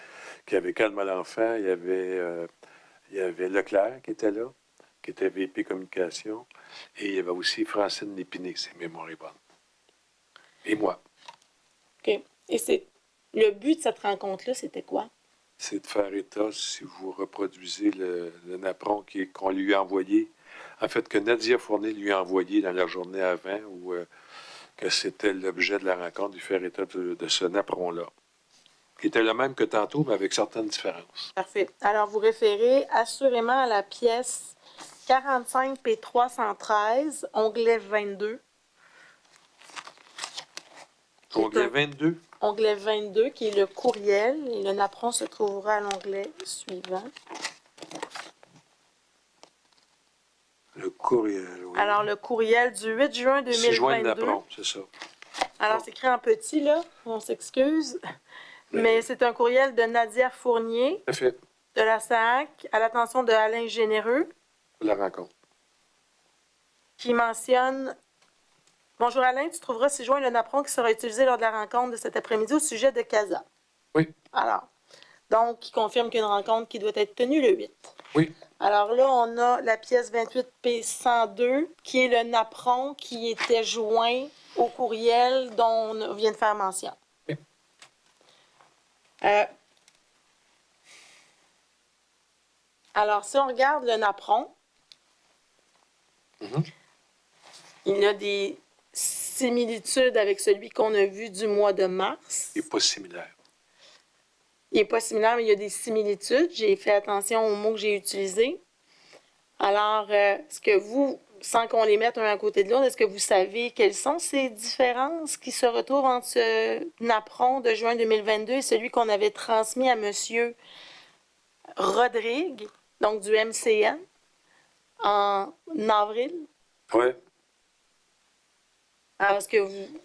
[SPEAKER 2] qu'il y avait Carl Malenfant, il y avait Leclerc qui était là, qui était VP Communication, et il y avait aussi Francine Lépiné, si mémoire est bonne. Et moi.
[SPEAKER 1] OK. Et le but de cette rencontre-là, c'était quoi?
[SPEAKER 2] C'est de faire état, si vous reproduisez le napperon qu'on lui a envoyé, en fait, que Nadia Fournier lui a envoyé dans la journée avant, ou que c'était l'objet de la rencontre, de faire état de ce napperon-là, qui était le même que tantôt, mais avec certaines différences.
[SPEAKER 1] Parfait. Alors, vous référez assurément à la pièce 45 p 313, onglet 22.
[SPEAKER 2] Onglet 22.
[SPEAKER 1] Onglet 22, qui est le courriel, et le napperon se trouvera à l'onglet suivant.
[SPEAKER 2] Le courriel, oui.
[SPEAKER 1] Alors, le courriel du 8 juin 2022.
[SPEAKER 2] 6 juin de napperon, c'est ça.
[SPEAKER 1] Alors, c'est écrit en petit, là. On s'excuse. Mais c'est un courriel de Nadia Fournier,
[SPEAKER 2] Tout à fait.
[SPEAKER 1] de la SAC, à l'attention de Alain Généreux,
[SPEAKER 2] La rencontre.
[SPEAKER 1] qui mentionne: Bonjour Alain, tu trouveras 6 juin le napperon qui sera utilisé lors de la rencontre de cet après-midi au sujet de CASA.
[SPEAKER 2] Oui.
[SPEAKER 1] Alors, donc, qui confirme qu'il y a une rencontre qui doit être tenue le 8.
[SPEAKER 2] Oui.
[SPEAKER 1] Alors là, on a la pièce 28P102, qui est le napperon qui était joint au courriel dont on vient de faire mention.
[SPEAKER 2] Oui.
[SPEAKER 1] Alors, si on regarde le napperon, il y a des similitudes avec celui qu'on a vu du mois de mars.
[SPEAKER 2] Il n'est pas similaire.
[SPEAKER 1] Il n'est pas similaire, mais il y a des similitudes. J'ai fait attention aux mots que j'ai utilisés. Alors, est-ce que vous, sans qu'on les mette un à côté de l'autre, est-ce que vous savez quelles sont ces différences qui se retrouvent entre ce napperon de juin 2022 et celui qu'on avait transmis à M. Rodrigue, donc du MCN, en avril?
[SPEAKER 2] Oui.
[SPEAKER 1] Alors, est-ce que vous,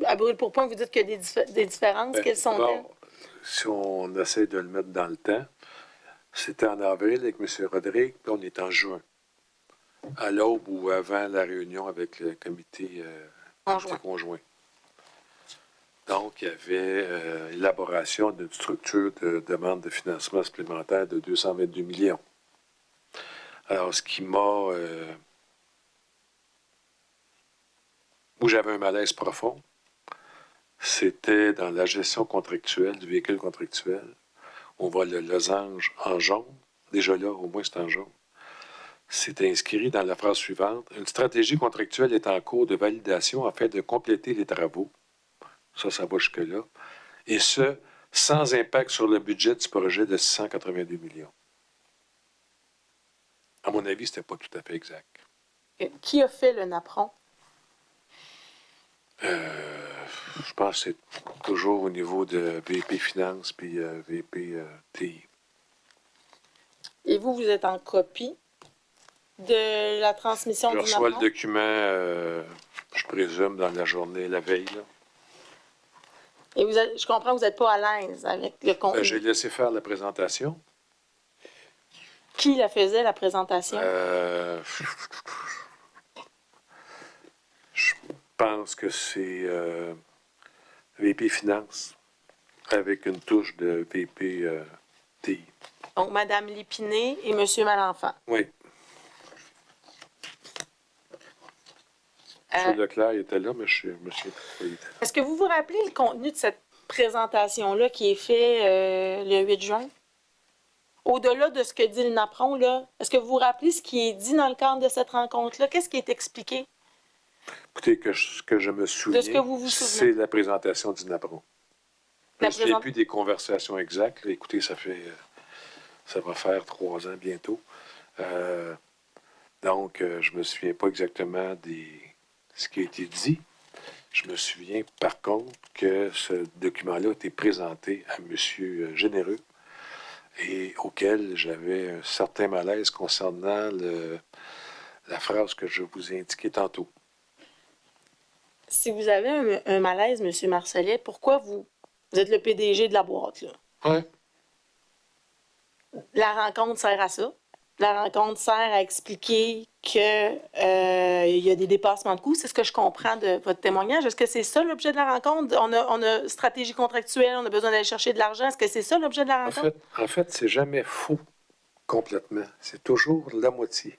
[SPEAKER 1] à brûle pour point, vous dites qu'il y a des différences? Quelles sont-elles?
[SPEAKER 2] Bon, si on essaie de le mettre dans le temps, c'était en avril avec M. Rodrigue, puis on est en juin. À l'aube ou avant la réunion avec le comité conjoint. Donc, il y avait élaboration d'une structure de demande de financement supplémentaire de 222 millions. Alors, ce qui m'a... où j'avais un malaise profond, c'était dans la gestion contractuelle du véhicule contractuel. On voit le losange en jaune. Déjà là, au moins, c'est en jaune. C'est inscrit dans la phrase suivante. Une stratégie contractuelle est en cours de validation afin de compléter les travaux. Ça va jusque-là. Et ce, sans impact sur le budget du projet de 682 millions. À mon avis, ce n'était pas tout à fait exact.
[SPEAKER 1] Qui a fait le napperon?
[SPEAKER 2] Je pense que c'est toujours au niveau de VP Finance puis VP TI.
[SPEAKER 1] Et vous êtes en copie de la transmission
[SPEAKER 2] Je
[SPEAKER 1] du
[SPEAKER 2] reçois
[SPEAKER 1] napperon?
[SPEAKER 2] le document, je présume, dans la journée, la veille. Là.
[SPEAKER 1] Et je comprends que vous n'êtes pas à l'aise avec le contenu.
[SPEAKER 2] J'ai laissé faire la présentation.
[SPEAKER 1] Qui la faisait, la présentation?
[SPEAKER 2] Je pense que c'est VP Finance avec une touche de VP TI.
[SPEAKER 1] Donc, Mme Lépiné et M. Malenfant.
[SPEAKER 2] Oui. M. Leclerc était là, mais je me souviens pas.
[SPEAKER 1] Est-ce que vous vous rappelez le contenu de cette présentation-là qui est fait le 8 juin? Au-delà de ce que dit le napperon, là, est-ce que vous vous rappelez ce qui est dit dans le cadre de cette rencontre-là? Qu'est-ce qui est expliqué?
[SPEAKER 2] Écoutez, ce que je me souviens,
[SPEAKER 1] de ce que vous vous souvenez?
[SPEAKER 2] C'est la présentation du napperon. Je ne me souviens plus des conversations exactes. Là, écoutez, ça va faire 3 ans bientôt. Donc, je ne me souviens pas exactement de ce qui a été dit. Je me souviens, par contre, que ce document-là a été présenté à M. Généreux et auquel j'avais un certain malaise concernant la phrase que je vous ai indiquée tantôt.
[SPEAKER 1] Si vous avez un malaise, M. Marcellet, pourquoi vous êtes le PDG de la boîte, là?
[SPEAKER 2] Oui.
[SPEAKER 1] La rencontre sert à ça. La rencontre sert à expliquer qu'il y a des dépassements de coûts. C'est ce que je comprends de votre témoignage. Est-ce que c'est ça l'objet de la rencontre? On a stratégie contractuelle, on a besoin d'aller chercher de l'argent. Est-ce que c'est ça l'objet de la rencontre?
[SPEAKER 2] En fait, c'est jamais faux complètement. C'est toujours la moitié.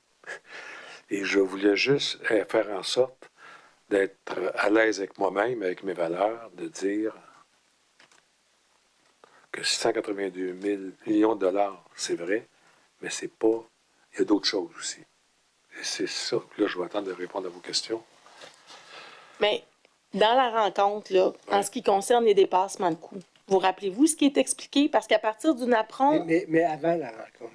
[SPEAKER 2] Et je voulais juste faire en sorte d'être à l'aise avec moi-même, avec mes valeurs, de dire que 682 millions de dollars, c'est vrai, mais c'est pas... Il y a d'autres choses aussi. Et c'est ça que là, je vais attendre de répondre à vos questions.
[SPEAKER 1] Mais dans la rencontre, là, en ce qui concerne les dépassements de coûts, vous rappelez-vous ce qui est expliqué? Parce qu'à partir du napperon...
[SPEAKER 3] Mais avant la rencontre,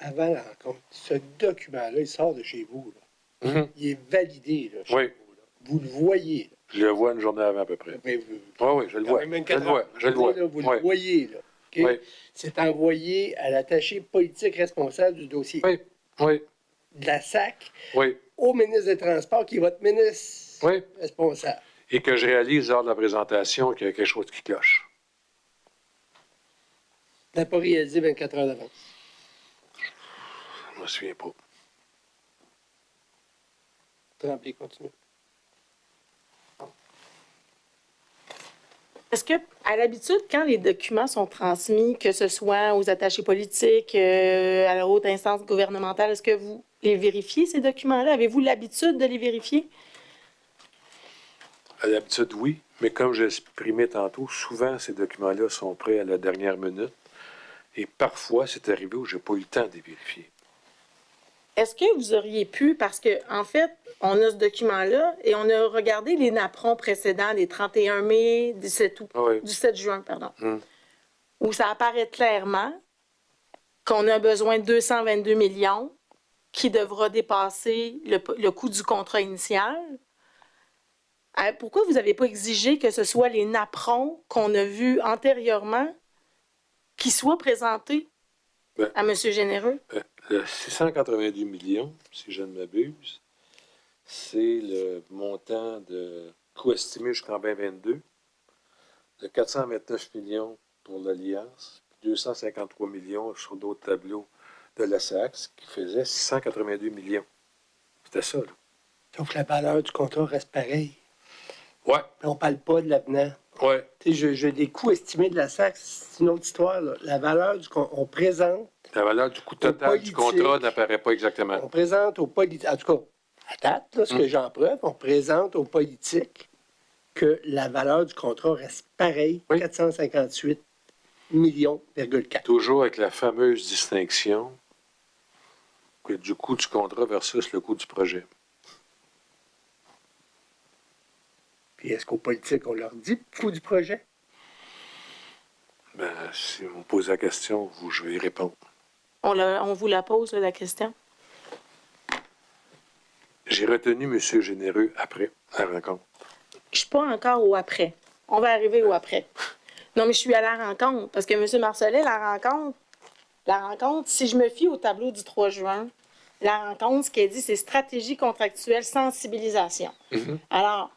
[SPEAKER 3] avant la rencontre, ce document-là, il sort de chez vous. Là.
[SPEAKER 2] Mhm.
[SPEAKER 3] Il est validé là, chez
[SPEAKER 2] Oui.
[SPEAKER 3] vous. Là. Vous le voyez. Là.
[SPEAKER 2] Je le vois une journée avant à peu près.
[SPEAKER 3] Mais
[SPEAKER 2] Oui, je le vois. Je le vois.
[SPEAKER 3] Là, vous
[SPEAKER 2] Oui.
[SPEAKER 3] le voyez. Là, okay?
[SPEAKER 2] Oui.
[SPEAKER 3] C'est envoyé à l'attaché politique responsable du dossier
[SPEAKER 2] Oui. Oui.
[SPEAKER 3] de la SAC
[SPEAKER 2] Oui.
[SPEAKER 3] au ministre des Transports, qui est votre ministre
[SPEAKER 2] Oui.
[SPEAKER 3] responsable.
[SPEAKER 2] Et que je réalise lors de la présentation qu'il y a quelque chose qui cloche.
[SPEAKER 3] N'a pas réalisé 24 heures d'avance.
[SPEAKER 2] Je ne me souviens pas.
[SPEAKER 3] Tremblay, continue.
[SPEAKER 1] Est-ce que, à l'habitude, quand les documents sont transmis, que ce soit aux attachés politiques, à la haute instance gouvernementale, est-ce que vous les vérifiez, ces documents-là? Avez-vous l'habitude de les vérifier?
[SPEAKER 2] À l'habitude, oui. Mais comme j'ai exprimé tantôt, souvent, ces documents-là sont prêts à la dernière minute. Et parfois, c'est arrivé où je n'ai pas eu le temps de les vérifier.
[SPEAKER 1] Est-ce que vous auriez pu, parce que en fait, on a ce document-là et on a regardé les napperons précédents, les 31 mai, 17 août,
[SPEAKER 2] Oui.
[SPEAKER 1] du 7 juin, pardon,
[SPEAKER 2] Hum.
[SPEAKER 1] où ça apparaît clairement qu'on a besoin de 222 millions qui devra dépasser le coût du contrat initial. Pourquoi vous n'avez pas exigé que ce soit les napperons qu'on a vus antérieurement qui soient présentés à M. Généreux?
[SPEAKER 2] Le 682 millions, si je ne m'abuse, c'est le montant de coût estimé jusqu'en 2022, de 429 millions pour l'Alliance, 253 millions sur d'autres tableaux de la SAC, ce qui faisait 682 millions. C'était ça, là.
[SPEAKER 3] Donc, la valeur du contrat reste pareille.
[SPEAKER 2] Ouais,
[SPEAKER 3] On ne parle pas de l'avenant.
[SPEAKER 2] ouais.
[SPEAKER 3] Tu sais, j'ai des coûts estimés de la SAC, c'est une autre histoire. Là. La valeur du on présente,
[SPEAKER 2] La valeur du coût total du contrat n'apparaît pas exactement.
[SPEAKER 3] on présente aux politiques, en tout cas, à date, là, ce que j'en preuve, on présente aux politiques que la valeur du contrat reste pareille,
[SPEAKER 2] Oui.
[SPEAKER 3] 458 millions,4.
[SPEAKER 2] Toujours avec la fameuse distinction que du coût du contrat versus le coût du projet.
[SPEAKER 3] Puis est-ce qu'aux politiques, on leur dit le coût du projet?
[SPEAKER 2] Ben, si vous me posez la question, je vais y répondre.
[SPEAKER 1] On vous la pose, là, la question.
[SPEAKER 2] J'ai retenu M. Généreux après la rencontre.
[SPEAKER 1] Je ne suis pas encore au après. On va arriver au après. Non, mais je suis à la rencontre. Parce que M. Marcellet, la rencontre, si je me fie au tableau du 3 juin, la rencontre, ce qu'elle dit, c'est stratégie contractuelle, sensibilisation. Alors,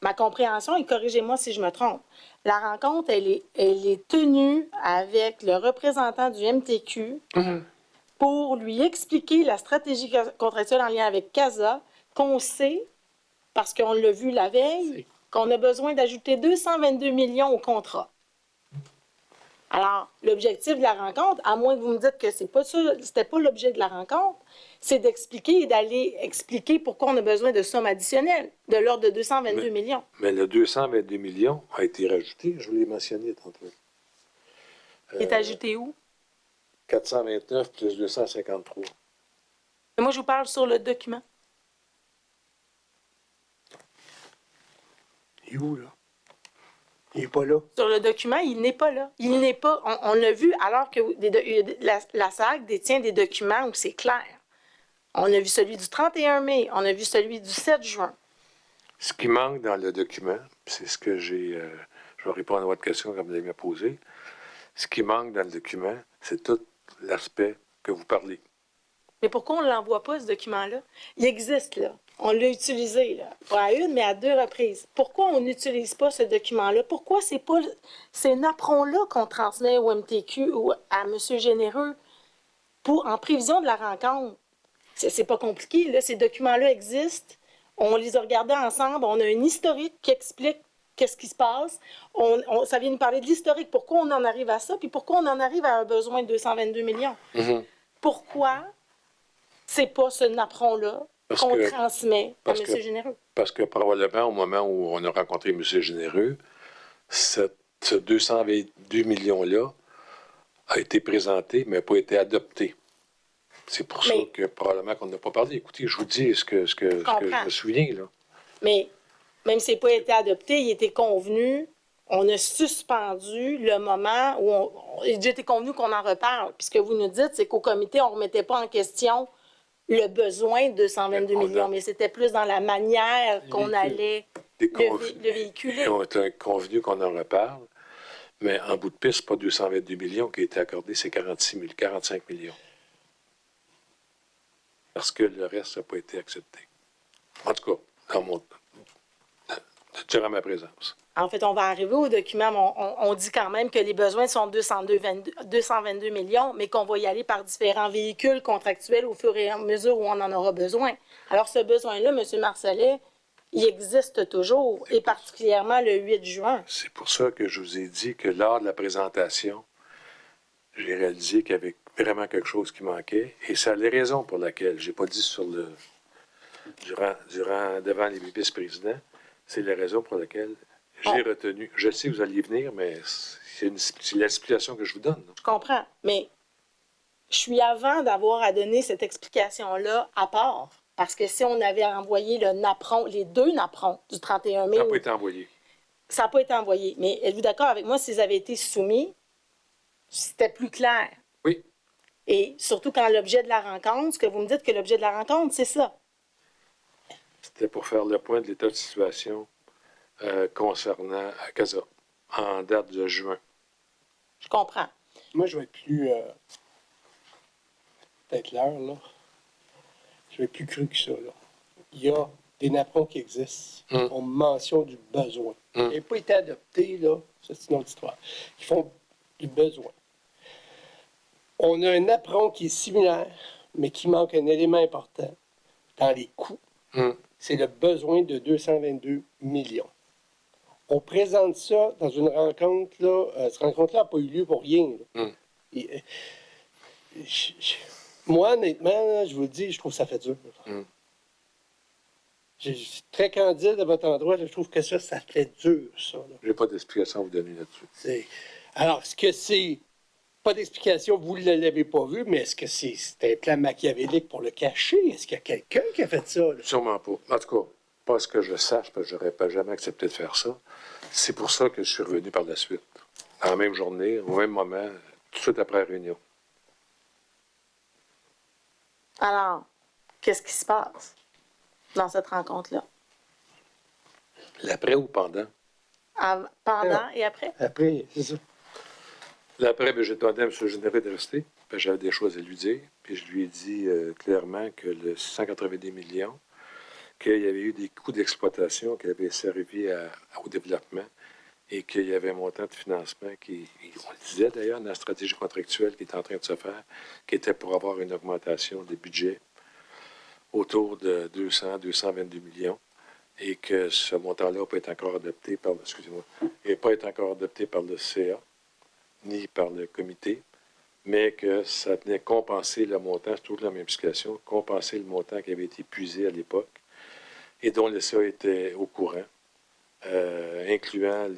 [SPEAKER 1] ma compréhension, et corrigez-moi si je me trompe, la rencontre, elle est tenue avec le représentant du MTQ pour lui expliquer la stratégie contractuelle en lien avec CASA, qu'on sait, parce qu'on l'a vu la veille, qu'on a besoin d'ajouter 222 millions au contrat. Alors, l'objectif de la rencontre, à moins que vous me dites que c'est pas ça, c'était pas l'objet de la rencontre, c'est d'expliquer et d'aller expliquer pourquoi on a besoin de sommes additionnelles, de l'ordre de 222 millions.
[SPEAKER 2] Mais le 222 millions a été rajouté, je vous l'ai mentionné tantôt.
[SPEAKER 1] Il est ajouté où?
[SPEAKER 2] 429 plus 253.
[SPEAKER 1] Mais moi, je vous parle sur le document.
[SPEAKER 3] Il est où, là? Il n'est pas là.
[SPEAKER 1] Sur le document, il n'est pas là. Il n'est pas. On l'a vu alors que la SAC détient des documents où c'est clair. On a vu celui du 31 mai, on a vu celui du 7 juin.
[SPEAKER 2] Ce qui manque dans le document, c'est ce que j'ai. Je vais répondre à votre question comme vous l'avez posée. Ce qui manque dans le document, c'est tout l'aspect que vous parlez.
[SPEAKER 1] Mais pourquoi on ne l'envoie pas, ce document-là? Il existe, là. On l'a utilisé, là. Pas à une, mais à 2 reprises. Pourquoi on n'utilise pas ce document-là? Pourquoi c'est pas ces napperons-là qu'on transmet au MTQ ou à M. Généreux en prévision de la rencontre? C'est pas compliqué, là. Ces documents-là existent. On les a regardés ensemble. On a un historique qui explique qu'est-ce qui se passe. Ça vient nous parler de l'historique. Pourquoi on en arrive à ça? Puis pourquoi on en arrive à un besoin de 222 millions? Pourquoi c'est pas ce napperon-là qu'on transmet à M. Généreux?
[SPEAKER 2] Parce que probablement, au moment où on a rencontré M. Généreux, ce 222 millions-là a été présenté, mais n'a pas été adopté. C'est pour ça que probablement qu'on n'a pas parlé. Écoutez, je vous dis ce que je me souviens, là.
[SPEAKER 1] Mais même s'il n'a pas été adopté, il était convenu, on a suspendu le moment où j'ai été convenu qu'on en reparle. Puis ce que vous nous dites, c'est qu'au comité, on ne remettait pas en question le besoin de 222 millions, mais c'était plus dans la manière qu'on allait le véhiculer.
[SPEAKER 2] On a convenu qu'on en reparle, mais en bout de piste, c'est pas 222 millions qui a été accordé, c'est 45 millions. Parce que le reste n'a pas été accepté. En tout cas, durant ma présence.
[SPEAKER 1] En fait, on va arriver au document, mais on dit quand même que les besoins sont 222 millions, mais qu'on va y aller par différents véhicules contractuels au fur et à mesure où on en aura besoin. Alors, ce besoin-là, M. Marcellet, il existe toujours, et particulièrement le 8 juin.
[SPEAKER 2] C'est pour ça que je vous ai dit que lors de la présentation, j'ai réalisé qu'il y avait vraiment quelque chose qui manquait, et c'est la raison pour laquelle, je n'ai pas dit devant les vice-présidents, c'est la raison pour laquelle j'ai retenu. Je sais que vous alliez venir, mais c'est l'explication que je vous donne.
[SPEAKER 1] Je comprends, mais je suis avant d'avoir à donner cette explication-là à part. Parce que si on avait envoyé les deux napperons du 31 mai...
[SPEAKER 2] Ça n'a pas été envoyé.
[SPEAKER 1] Ça n'a pas été envoyé. Mais êtes-vous d'accord avec moi, s'ils avaient été soumis, c'était plus clair?
[SPEAKER 2] Oui.
[SPEAKER 1] Et surtout quand l'objet de la rencontre, ce que vous me dites que l'objet de la rencontre, c'est ça.
[SPEAKER 2] C'était pour faire le point de l'état de situation concernant CASA, en date de juin.
[SPEAKER 1] Je comprends.
[SPEAKER 3] Moi, je vais être plus... peut-être l'heure, là. Je vais être plus cru que ça, là. Il y a des napperons qui existent, qui font mention du besoin. Ils n'ont pas été adoptés, là. Ça, c'est une autre histoire. Ils font du besoin. On a un napperon qui est similaire, mais qui manque un élément important dans les coûts. C'est le besoin de 222 millions. On présente ça dans une rencontre, là. Cette rencontre-là n'a pas eu lieu pour rien. Moi, honnêtement, là, je vous le dis, je trouve que ça fait dur. Je suis très candide à votre endroit. Là, je trouve que ça fait dur, ça.
[SPEAKER 2] Je n'ai pas d'explication à vous donner là-dessus.
[SPEAKER 3] Alors, est-ce que c'est... Pas d'explication, vous ne l'avez pas vu, mais est-ce que c'est un plan machiavélique pour le cacher? Est-ce qu'il y a quelqu'un qui a fait ça? Là?
[SPEAKER 2] Sûrement pas. En tout cas, pas ce que je sache, parce que je n'aurais pas jamais accepté de faire ça. C'est pour ça que je suis revenu par la suite. Dans la même journée, au même moment, tout de suite après la réunion.
[SPEAKER 1] Alors, qu'est-ce qui se passe dans cette rencontre-là?
[SPEAKER 2] L'après ou pendant?
[SPEAKER 1] Pendant et après?
[SPEAKER 3] Après, c'est ça.
[SPEAKER 2] L'après, j'ai demandé à M. Généreux de rester, parce que j'avais des choses à lui dire. Puis je lui ai dit clairement que le 690 millions, qu'il y avait eu des coûts d'exploitation qui avaient servi au développement et qu'il y avait un montant de financement qui, on le disait d'ailleurs, dans la stratégie contractuelle qui est en train de se faire, qui était pour avoir une augmentation des budgets autour de 222 millions et que ce montant-là n'a pas été encore adopté par, le CA ni par le comité, mais que ça venait compenser le montant, c'est toujours la même explication, compenser le montant qui avait été épuisé à l'époque et dont le CA était au courant, incluant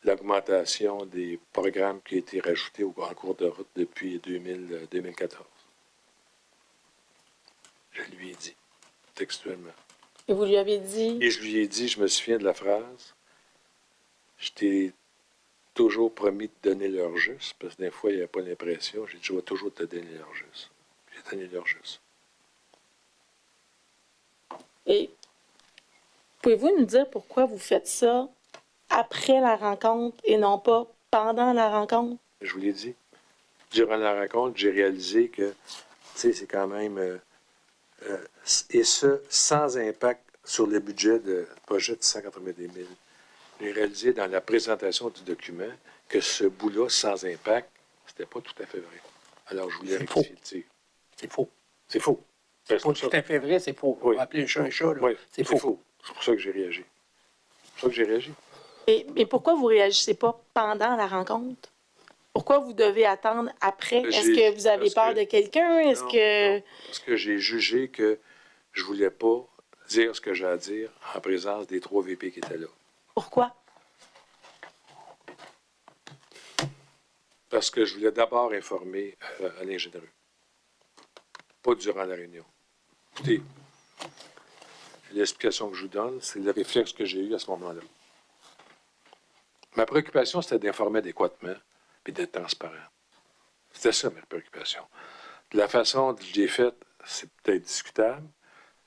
[SPEAKER 2] l'augmentation des programmes qui ont été rajoutés en cours de route depuis 2014. Je lui ai dit, textuellement.
[SPEAKER 1] Et vous lui avez dit?
[SPEAKER 2] Et je lui ai dit, je me souviens de la phrase, je t'ai toujours promis de donner leur juste, parce que des fois, il n'y avait pas l'impression. J'ai dit, je vais toujours te donner leur juste. J'ai donné leur juste.
[SPEAKER 1] Et pouvez-vous nous dire pourquoi vous faites ça après la rencontre et non pas pendant la rencontre?
[SPEAKER 2] Je vous l'ai dit. Durant la rencontre, j'ai réalisé que, tu sais, c'est quand même... et ce, sans impact sur le budget de projet de 190 000. J'ai réalisé dans la présentation du document que ce bout-là, sans impact, c'était pas tout à fait vrai. Alors, je voulais rectifier le tir.
[SPEAKER 3] C'est faux.
[SPEAKER 2] C'est faux.
[SPEAKER 3] C'est pas tout à fait vrai, c'est faux.
[SPEAKER 2] Oui.
[SPEAKER 3] On va appeler un chat un chat, là.
[SPEAKER 2] Oui,
[SPEAKER 3] c'est faux.
[SPEAKER 2] C'est pour ça que j'ai réagi. C'est pour ça que j'ai réagi.
[SPEAKER 1] Et pourquoi vous ne réagissez pas pendant la rencontre? Pourquoi vous devez attendre après? Est-ce que vous avez peur de quelqu'un? Est-ce que...
[SPEAKER 2] Non, parce que j'ai jugé que je voulais pas dire ce que j'ai à dire en présence des 3 VP qui étaient là.
[SPEAKER 1] Pourquoi?
[SPEAKER 2] Parce que je voulais d'abord informer Alain Généreux. Pas durant la réunion. Écoutez, l'explication que je vous donne, c'est le réflexe que j'ai eu à ce moment-là. Ma préoccupation, c'était d'informer adéquatement et d'être transparent. C'était ça, ma préoccupation. De la façon dont je l'ai faite, c'est peut-être discutable,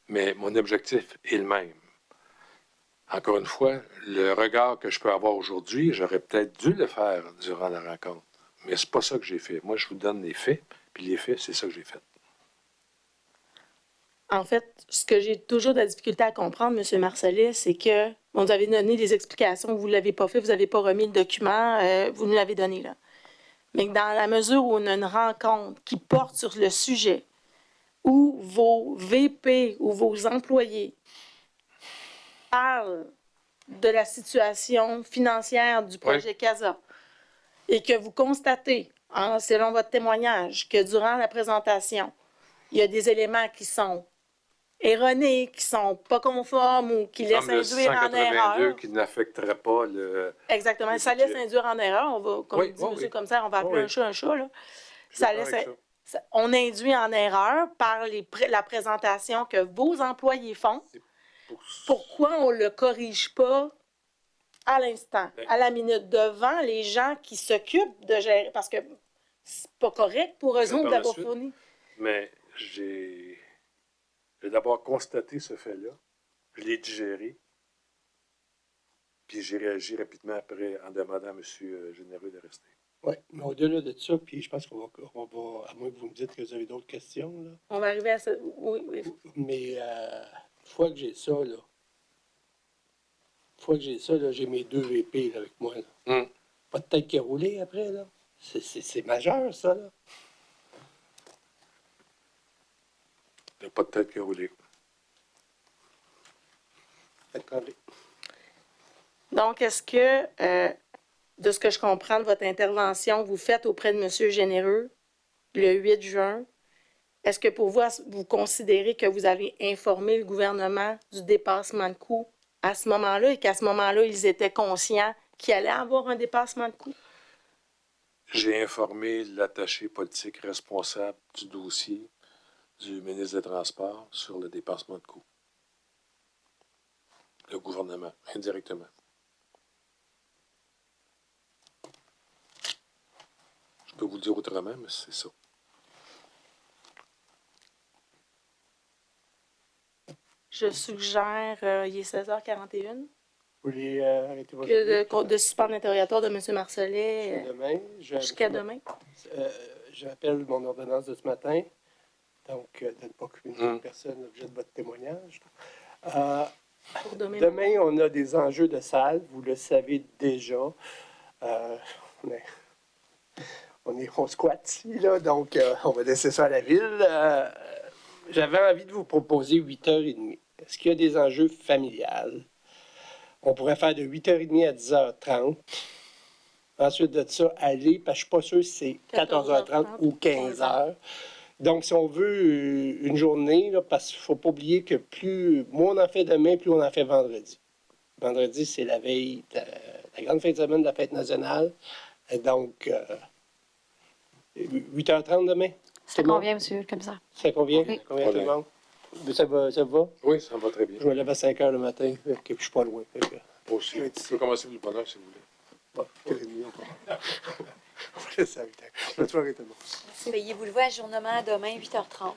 [SPEAKER 2] mais mon objectif est le même. Encore une fois, le regard que je peux avoir aujourd'hui, j'aurais peut-être dû le faire durant la rencontre. Mais c'est pas ça que j'ai fait. Moi, je vous donne les faits, puis les faits, c'est ça que j'ai fait.
[SPEAKER 1] En fait, ce que j'ai toujours de la difficulté à comprendre, M. Marcellet, c'est que vous avez donné des explications, vous ne l'avez pas fait, vous n'avez pas remis le document, vous nous l'avez donné là. Mais dans la mesure où on a une rencontre qui porte sur le sujet, où vos VP ou vos employés parlent de la situation financière du projet CASA et que vous constatez, selon votre témoignage, que durant la présentation, il y a des éléments qui sont erronés, qui ne sont pas conformes ou qui laissent induire en erreur.
[SPEAKER 2] Qui n'affecterait pas le...
[SPEAKER 1] Exactement. Ça laisse induire en erreur. On va, comme dit M. le commissaire, on va appeler un chat. Là. On induit en erreur par la présentation que vos employés font. Pourquoi on ne le corrige pas à l'instant, à la minute, devant les gens qui s'occupent de gérer? Parce que c'est pas correct pour eux autres d'avoir fourni.
[SPEAKER 2] Mais j'ai d'abord constaté ce fait-là, je l'ai digéré, puis j'ai réagi rapidement après en demandant à M. Généreux de rester.
[SPEAKER 3] Oui, mais au-delà de ça, puis je pense qu'on va, à moins que vous me dites que vous avez d'autres questions, là.
[SPEAKER 1] On va arriver à ça. Oui.
[SPEAKER 3] Mais une fois que j'ai ça, là, j'ai mes 2 VP là, avec moi. Là. Pas de tête qui a roulé après, là. C'est majeur, ça, là.
[SPEAKER 2] Il n'y a pas de tête qui a roulé.
[SPEAKER 1] Donc, est-ce que, de ce que je comprends de votre intervention, vous faites auprès de M. Généreux le 8 juin, est-ce que pour vous, vous considérez que vous avez informé le gouvernement du dépassement de coûts à ce moment-là et qu'à ce moment-là, ils étaient conscients qu'il allait avoir un dépassement de coûts?
[SPEAKER 2] J'ai informé l'attaché politique responsable du dossier du ministre des Transports sur le dépassement de coûts. Le gouvernement, indirectement. Je peux vous le dire autrement, mais c'est ça.
[SPEAKER 1] Je suggère, il est 16h41.
[SPEAKER 3] Vous voulez arrêter
[SPEAKER 1] votre... de suspendre l'interrogatoire de M. Marcellet
[SPEAKER 3] demain,
[SPEAKER 1] jusqu'à demain.
[SPEAKER 3] J'appelle mon ordonnance de ce matin, donc de ne pas communiquer personne l'objet de votre témoignage. Demain, on a des enjeux de salle, vous le savez déjà. On squatte ici, là, donc on va laisser ça à la ville. J'avais envie de vous proposer 8h30. Est-ce qu'il y a des enjeux familiales? On pourrait faire de 8h30 à 10h30. Ensuite de ça, aller, parce que je ne suis pas sûr si c'est 14h30 ou 15h. Donc, si on veut une journée, là, parce qu'il ne faut pas oublier que plus moins on en fait demain, plus on en fait vendredi. Vendredi, c'est la veille de la grande fin de semaine de la fête nationale. Et donc, 8h30 demain.
[SPEAKER 4] Ça convient, monsieur le commissaire.
[SPEAKER 3] Ça convient?
[SPEAKER 4] Oui.
[SPEAKER 3] Ça convient à tout le monde? Ça va?
[SPEAKER 2] Oui, ça va très bien.
[SPEAKER 3] Je me lève à 5h le matin, et puis je ne suis pas loin.
[SPEAKER 2] Moi aussi. Je peux commencer le bonheur, si vous voulez.
[SPEAKER 3] Bon, on va laisser ça à 8h. Bonne soirée tout le monde.
[SPEAKER 4] Payez-vous le voie ajournement demain, 8h30.